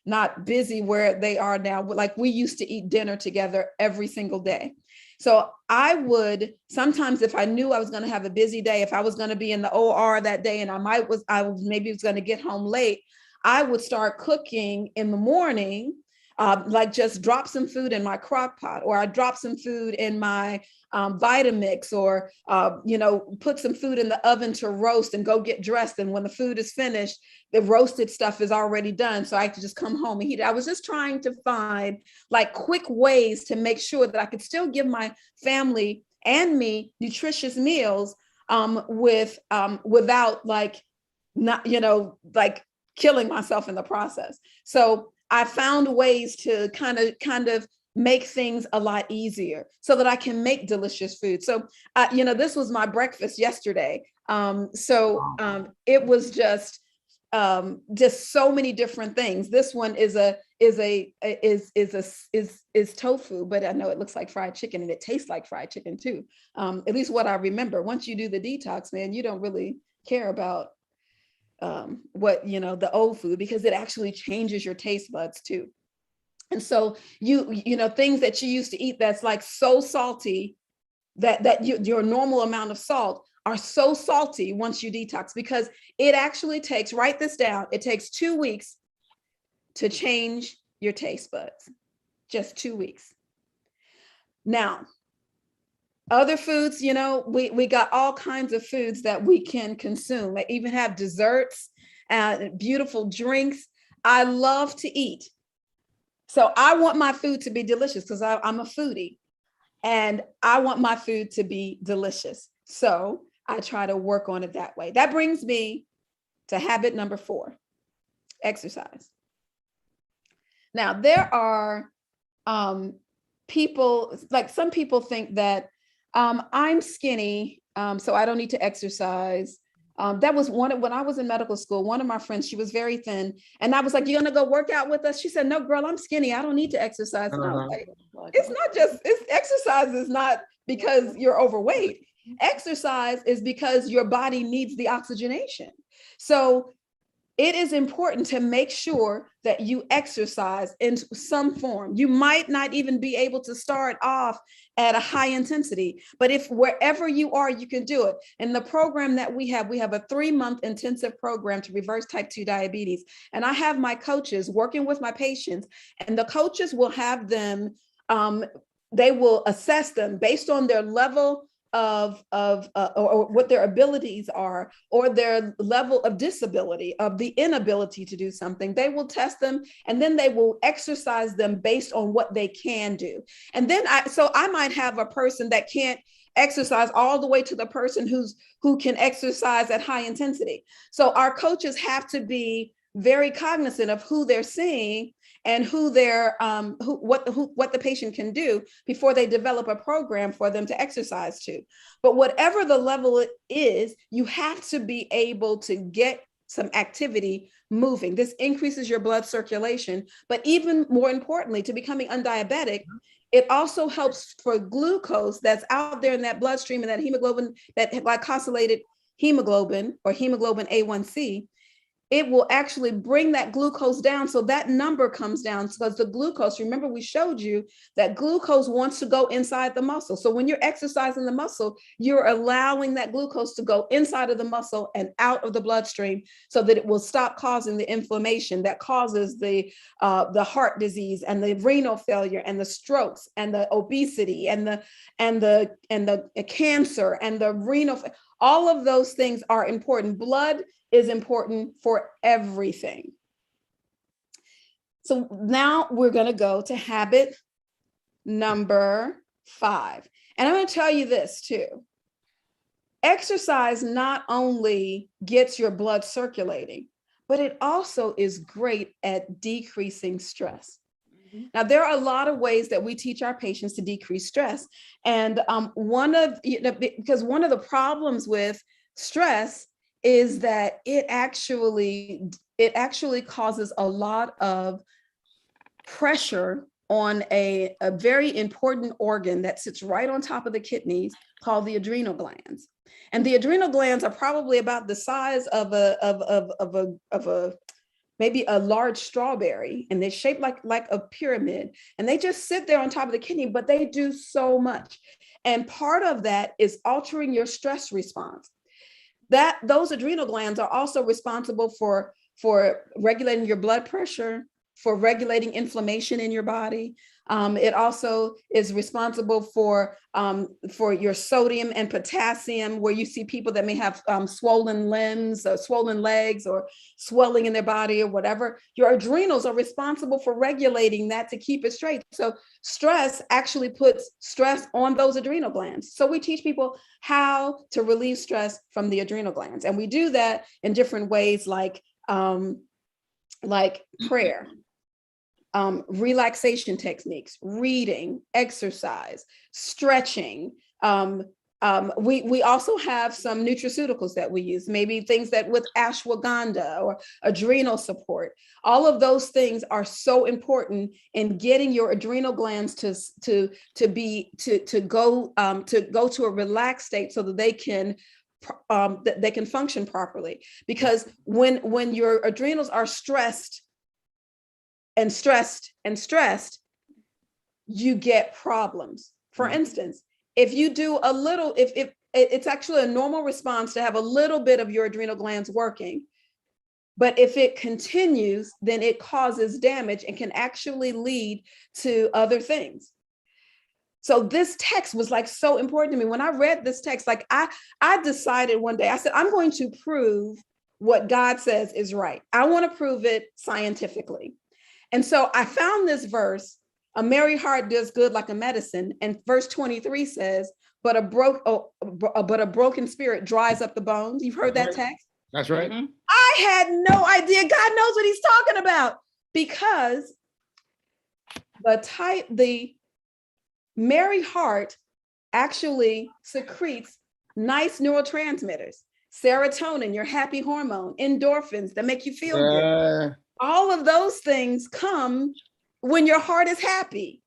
not busy where they are now, like we used to eat dinner together every single day. So I would sometimes, if I knew I was going to have a busy day, if I was going to be in the OR that day and I maybe was going to get home late, I would start cooking in the morning. Like just drop some food in my crock pot, or I drop some food in my Vitamix, or, put some food in the oven to roast and go get dressed. And when the food is finished, the roasted stuff is already done. So I could just come home and heat it. I was just trying to find like quick ways to make sure that I could still give my family and me nutritious meals without like, not, like killing myself in the process. So I found ways to kind of make things a lot easier so that I can make delicious food. So, this was my breakfast yesterday. It was just so many different things. This one is tofu, but I know it looks like fried chicken and it tastes like fried chicken too. At least what I remember. Once you do the detox, man, you don't really care about the old food, because it actually changes your taste buds too. And so things that you used to eat that's like so salty that your normal amount of salt are so salty once you detox, because it actually takes, write this down, it takes 2 weeks to change your taste buds. Just 2 weeks. Now, other foods, we got all kinds of foods that we can consume. They even have desserts and beautiful drinks. I love to eat. So I want my food to be delicious because I'm a foodie and I want my food to be delicious. So I try to work on it that way. That brings me to habit number 4, exercise. Now, there are people, like some people think that I'm skinny, so I don't need to exercise. That was when I was in medical school, one of my friends, she was very thin. And I was like, "You gonna go work out with us?" She said, "No, girl, I'm skinny. I don't need to exercise." And I was like, exercise is not because you're overweight. Exercise is because your body needs the oxygenation. So it is important to make sure that you exercise in some form. You might not even be able to start off at a high intensity, but if wherever you are, you can do it. In the program that we have a 3-month intensive program to reverse type 2 diabetes. And I have my coaches working with my patients, and the coaches will have them, they will assess them based on their level or what their abilities are, or their level of disability, of the inability to do something. They will test them, and then they will exercise them based on what they can do. And then I might have a person that can't exercise all the way to the person who can exercise at high intensity. So our coaches have to be very cognizant of who they're seeing and what the patient can do before they develop a program for them to exercise to. But whatever the level it is, you have to be able to get some activity moving. This increases your blood circulation, but even more importantly, to becoming undiabetic, it also helps for glucose that's out there in that bloodstream and that hemoglobin, that glycosylated hemoglobin or hemoglobin A1c. It will actually bring that glucose down. So that number comes down because the glucose, remember we showed you that glucose wants to go inside the muscle. So when you're exercising the muscle, you're allowing that glucose to go inside of the muscle and out of the bloodstream so that it will stop causing the inflammation that causes the heart disease and the renal failure and the strokes and the obesity and the cancer and the renal. All of those things are important. Blood is important for everything. So now we're going to go to habit number 5. And I'm going to tell you this too. Exercise not only gets your blood circulating, but it also is great at decreasing stress. Now, there are a lot of ways that we teach our patients to decrease stress. And because one of the problems with stress is that it actually causes a lot of pressure on a very important organ that sits right on top of the kidneys called the adrenal glands. And the adrenal glands are probably about the size of maybe a large strawberry, and they're shaped like a pyramid, and they just sit there on top of the kidney, but they do so much. And part of that is altering your stress response. Those adrenal glands are also responsible for regulating your blood pressure, for regulating inflammation in your body. It also is responsible for your sodium and potassium, where you see people that may have swollen limbs or swollen legs or swelling in their body or whatever. Your adrenals are responsible for regulating that to keep it straight. So stress actually puts stress on those adrenal glands. So we teach people how to relieve stress from the adrenal glands. And we do that in different ways, like prayer, relaxation techniques, reading, exercise, stretching. We also have some nutraceuticals that we use, maybe things that with ashwagandha or adrenal support. All of those things are so important in getting your adrenal glands to go to a relaxed state so that they can function properly. Because when your adrenals are stressed, you get problems. For instance, if you do a little, if it's actually a normal response to have a little bit of your adrenal glands working, but if it continues, then it causes damage and can actually lead to other things. So this text was so important to me. When I read this text, I decided one day, I said, I'm going to prove what God says is right. I want to prove it scientifically. And so I found this verse, a merry heart does good like a medicine. And verse 23 says, but a broken spirit dries up the bones. You've heard that text? That's right. Mhm. I had no idea. God knows what he's talking about, because the merry heart actually secretes nice neurotransmitters, serotonin, your happy hormone, endorphins that make you feel good. All of those things come when your heart is happy.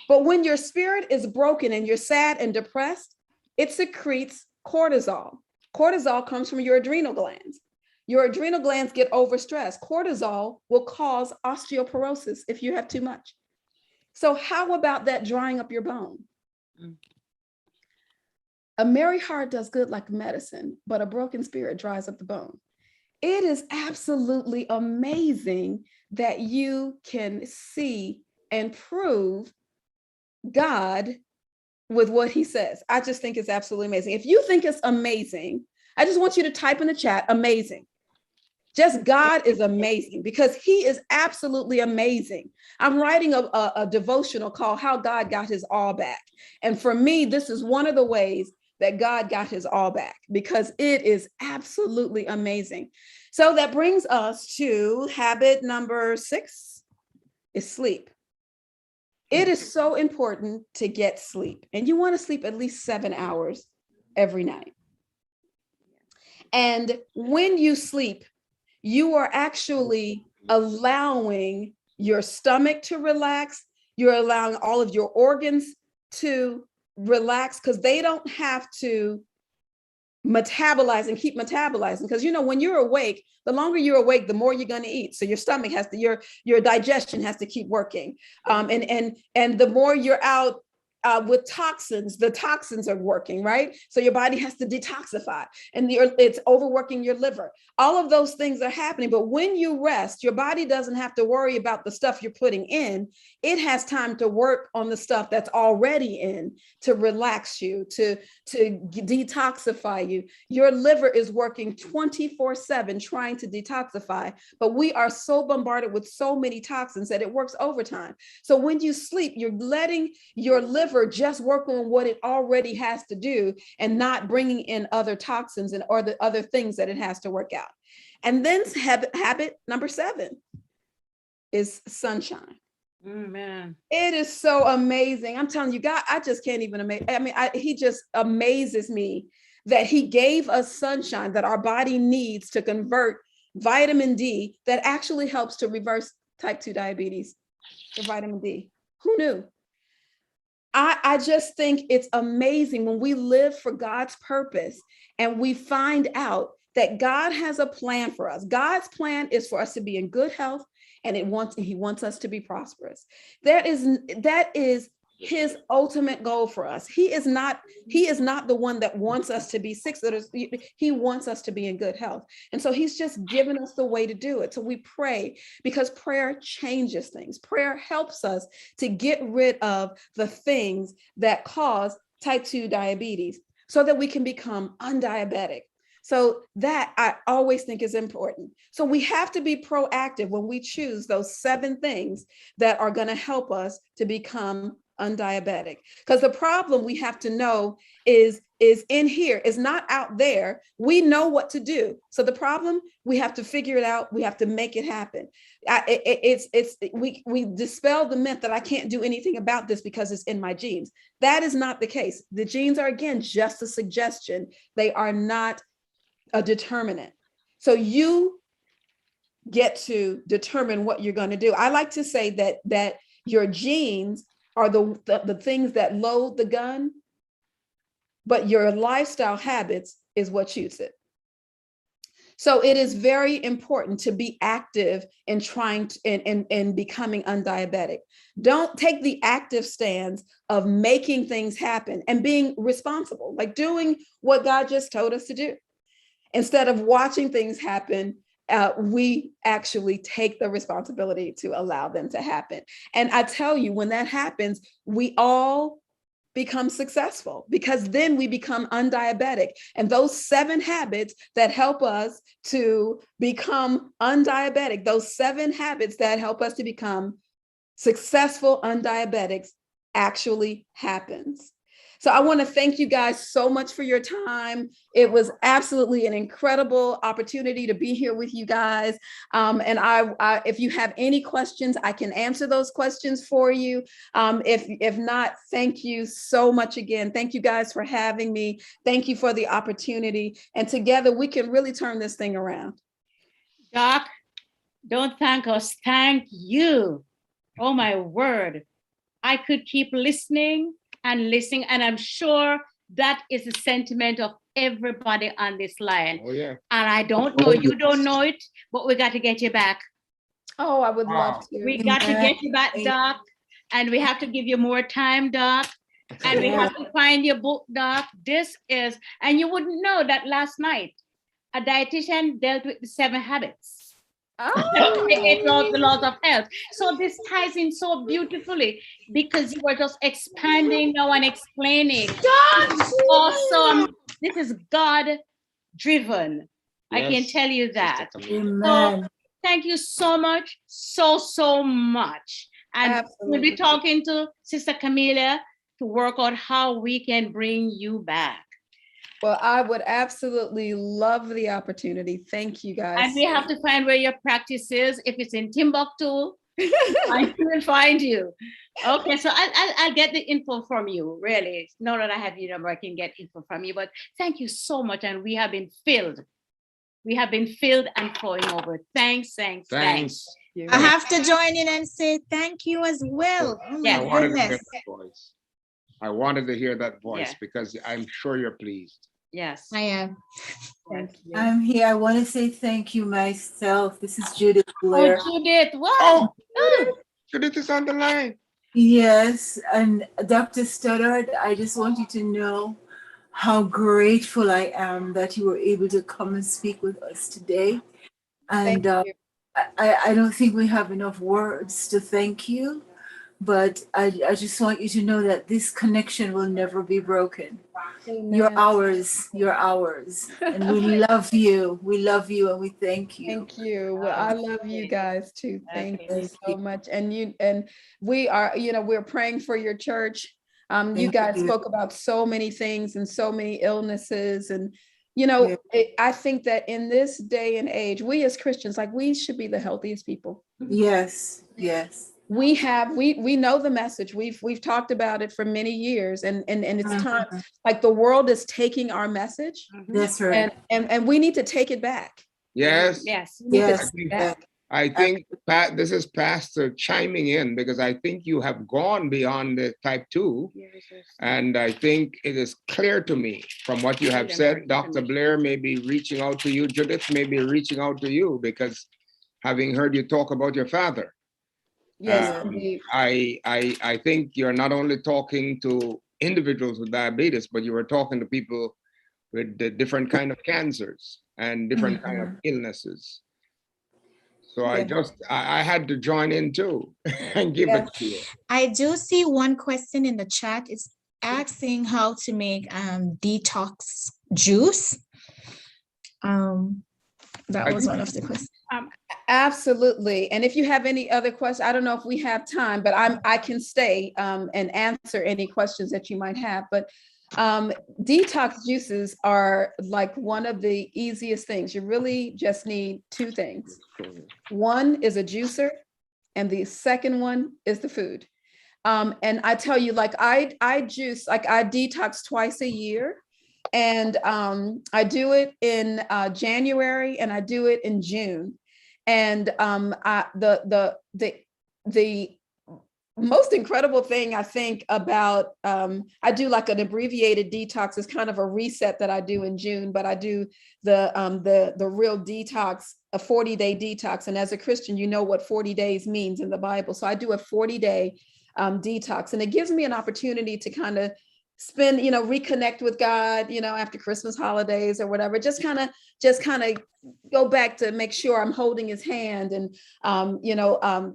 But when your spirit is broken and you're sad and depressed, it secretes cortisol. Cortisol comes from your adrenal glands. Your adrenal glands get overstressed. Cortisol will cause osteoporosis if you have too much. So how about that drying up your bone? A merry heart does good like medicine, but a broken spirit dries up the bone. It is absolutely amazing that you can see and prove God with what he says. I just think it's absolutely amazing. If you think it's amazing, I just want you to type in the chat, amazing. Just God is amazing, because he is absolutely amazing. I'm writing a devotional called How God Got His All Back. And for me, this is one of the ways that God got his all back, because it is absolutely amazing. So that brings us to habit number 6, is sleep. It is so important to get sleep, and you want to sleep at least 7 hours every night. And when you sleep, you are actually allowing your stomach to relax. You're allowing all of your organs to relax because they don't have to metabolize and keep metabolizing. Because when you're awake, the longer you're awake, the more you're going to eat. So your stomach has to, your digestion has to keep working. And the more you're out with toxins, the toxins are working, right? So your body has to detoxify, and it's overworking your liver. All of those things are happening. But when you rest, your body doesn't have to worry about the stuff you're putting in. It has time to work on the stuff that's already in to relax you, to detoxify you. Your liver is working 24/7 trying to detoxify, but we are so bombarded with so many toxins that it works overtime. So when you sleep, you're letting your liver just work on what it already has to do and not bringing in other toxins or the other things that it has to work out. And then habit number 7 is sunshine. Man. It is so amazing. I'm telling you, God, I just can't even imagine. I mean, he just amazes me that he gave us sunshine that our body needs to convert vitamin D that actually helps to reverse type 2 diabetes, the vitamin D. Who knew? I just think it's amazing when we live for God's purpose and we find out that God has a plan for us. God's plan is for us to be in good health, and he wants us to be prosperous. That is his ultimate goal for us. He is not the one that wants us to be sick. He wants us to be in good health. And so he's just given us the way to do it. So we pray, because prayer changes things. Prayer helps us to get rid of the things that cause type 2 diabetes so that we can become undiabetic. So that I always think is important. So we have to be proactive when we choose those 7 things that are going to help us to become undiabetic. Because the problem we have to know is in here, is not out there. We know what to do. So the problem, we have to figure it out. We have to make it happen. We dispel the myth that I can't do anything about this because it's in my genes. That is not the case. The genes are, again, just a suggestion. They are not a determinant. So you get to determine what you're going to do. I like to say that your genes are the things that load the gun, but your lifestyle habits is what shoots it. So it is very important to be active in trying to, in becoming undiabetic. Don't take the active stance of making things happen and being responsible, like doing what God just told us to do. Instead of watching things happen, we actually take the responsibility to allow them to happen. And I tell you, when that happens, we all become successful, because then we become undiabetic. And those 7 habits that help us to become undiabetic, those 7 habits that help us to become successful undiabetics actually happens. So I want to thank you guys so much for your time. It was absolutely an incredible opportunity to be here with you guys. And I if you have any questions, I can answer those questions for you. If not, thank you so much again. Thank you guys for having me. Thank you for the opportunity. And together we can really turn this thing around. Doc, don't thank us. Thank you. Oh, my word. I could keep listening and listening, and I'm sure that is the sentiment of everybody on this line. Oh, yeah. And I don't know, you don't know it, but we got to get you back. Oh, I would love to. We got to get you back, Doc, and we have to give you more time, Doc, and we have to find your book, Doc. This is, and you wouldn't know that last night, a dietitian dealt with the 7 habits. The laws of health. So this ties in so beautifully, because you were just expanding now and explaining. Awesome. This is God driven. I can tell you that. So thank you so much, so much. And Absolutely. we'll be talking to Sister Camilla to work out how we can bring you back. Well, I would absolutely love the opportunity. Thank you, guys. And we have to find where your practice is. If it's in Timbuktu, I will find you. Okay, so I'll get the info from you, really. Now that I have your number, I can get info from you. But thank you so much. And we have been filled We have been filled and flowing over. Thanks. Thanks. I have to join in and say thank you as well. Oh my Yeah. I wanted to hear goodness. that voice. I wanted to hear that voice Yeah. because I'm sure you're pleased. Yes. I am. Thank you. I'm here. I want to say thank you myself. This is Judith Oh, Blair. Judith, what? Oh, Judith is on the line. Yes, and Dr. Stoddart, I just want you to know how grateful I am that you were able to come and speak with us today. And Thank you. I don't think we have enough words to thank you, but I just want you to know that this connection will never be broken. You're Amen. ours, and we love you. We love you and we thank you. Thank you. Well, I love you guys too. Thank Okay. you so much. And we are, we're praying for your church. You Thank guys you. spoke about so many things and so many illnesses. And, Yeah. I think that in this day and age, we as Christians, like we should be the healthiest people. Yes, yes. We know the message. We've talked about it for many years, and it's time, like the world is taking our message, That's right. and we need to take it back. Yes. Yes. We need to Yes. take it back. I think Pat, this is Pastor chiming in because I think you have gone beyond the type 2. And I think it is clear to me from what you have said, Dr. Blair may be reaching out to you, Judith may be reaching out to you because having heard you talk about your father. Yes, indeed. I think you're not only talking to individuals with diabetes, but you were talking to people with the different kind of cancers and different kind of illnesses. So I had to join in too and give it to you. I do see one question in the chat. It's asking how to make detox juice. That was one of the questions. Absolutely. And if you have any other questions, I don't know if we have time, but I can stay and answer any questions that you might have. But detox juices are like one of the easiest things. You really just need 2 things. One is a juicer, and the second one is the food. And I tell you, like I juice, like I detox twice a year. And I do it in January and I do it in June. And the most incredible thing I think about, I do like an abbreviated detox. It's kind of a reset that I do in June, but I do the real detox, a 40-day detox. And as a Christian, you know what 40 days means in the Bible. So I do a 40-day detox, and it gives me an opportunity to kind of spend, reconnect with God, after Christmas holidays or whatever, just kind of go back to make sure I'm holding his hand and,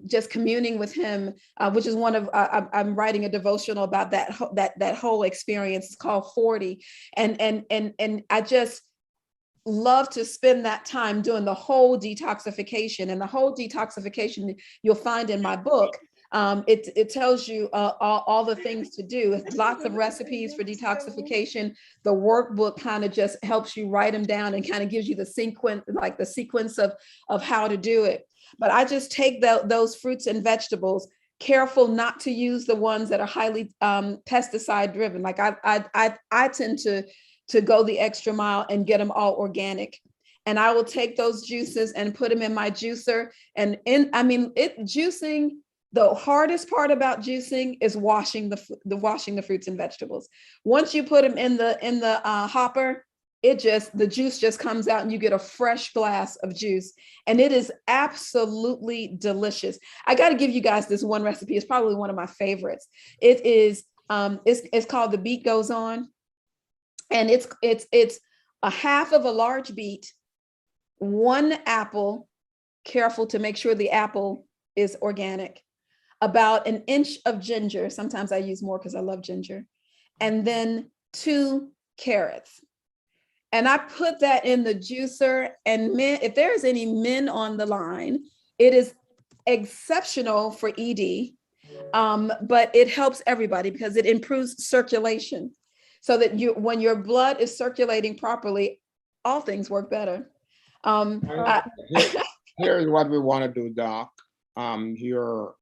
just communing with him, which is one of, I'm writing a devotional about that whole experience. It's called 40. And I just love to spend that time doing the whole detoxification, and the whole detoxification you'll find in my book. It tells you all the things to do. It's lots of recipes for detoxification. The workbook kind of just helps you write them down and kind of gives you the sequence of how to do it. But I just take those fruits and vegetables, careful not to use the ones that are highly pesticide driven. Like I tend to go the extra mile and get them all organic. And I will take those juices and put them in my juicer. And juicing, the hardest part about juicing is washing the fruits and vegetables. Once you put them in the hopper, the juice just comes out and you get a fresh glass of juice, and it is absolutely delicious. I got to give you guys this one recipe. It's probably one of my favorites. It is it's called The Beet Goes On, and it's a half of a large beet, 1 apple, careful to make sure the apple is organic, about 1 inch of ginger. Sometimes I use more because I love ginger. And then 2 carrots. And I put that in the juicer. And if there's any men on the line, it is exceptional for ED, but it helps everybody because it improves circulation so that when your blood is circulating properly, all things work better. Here's what we want to do, Doc. You're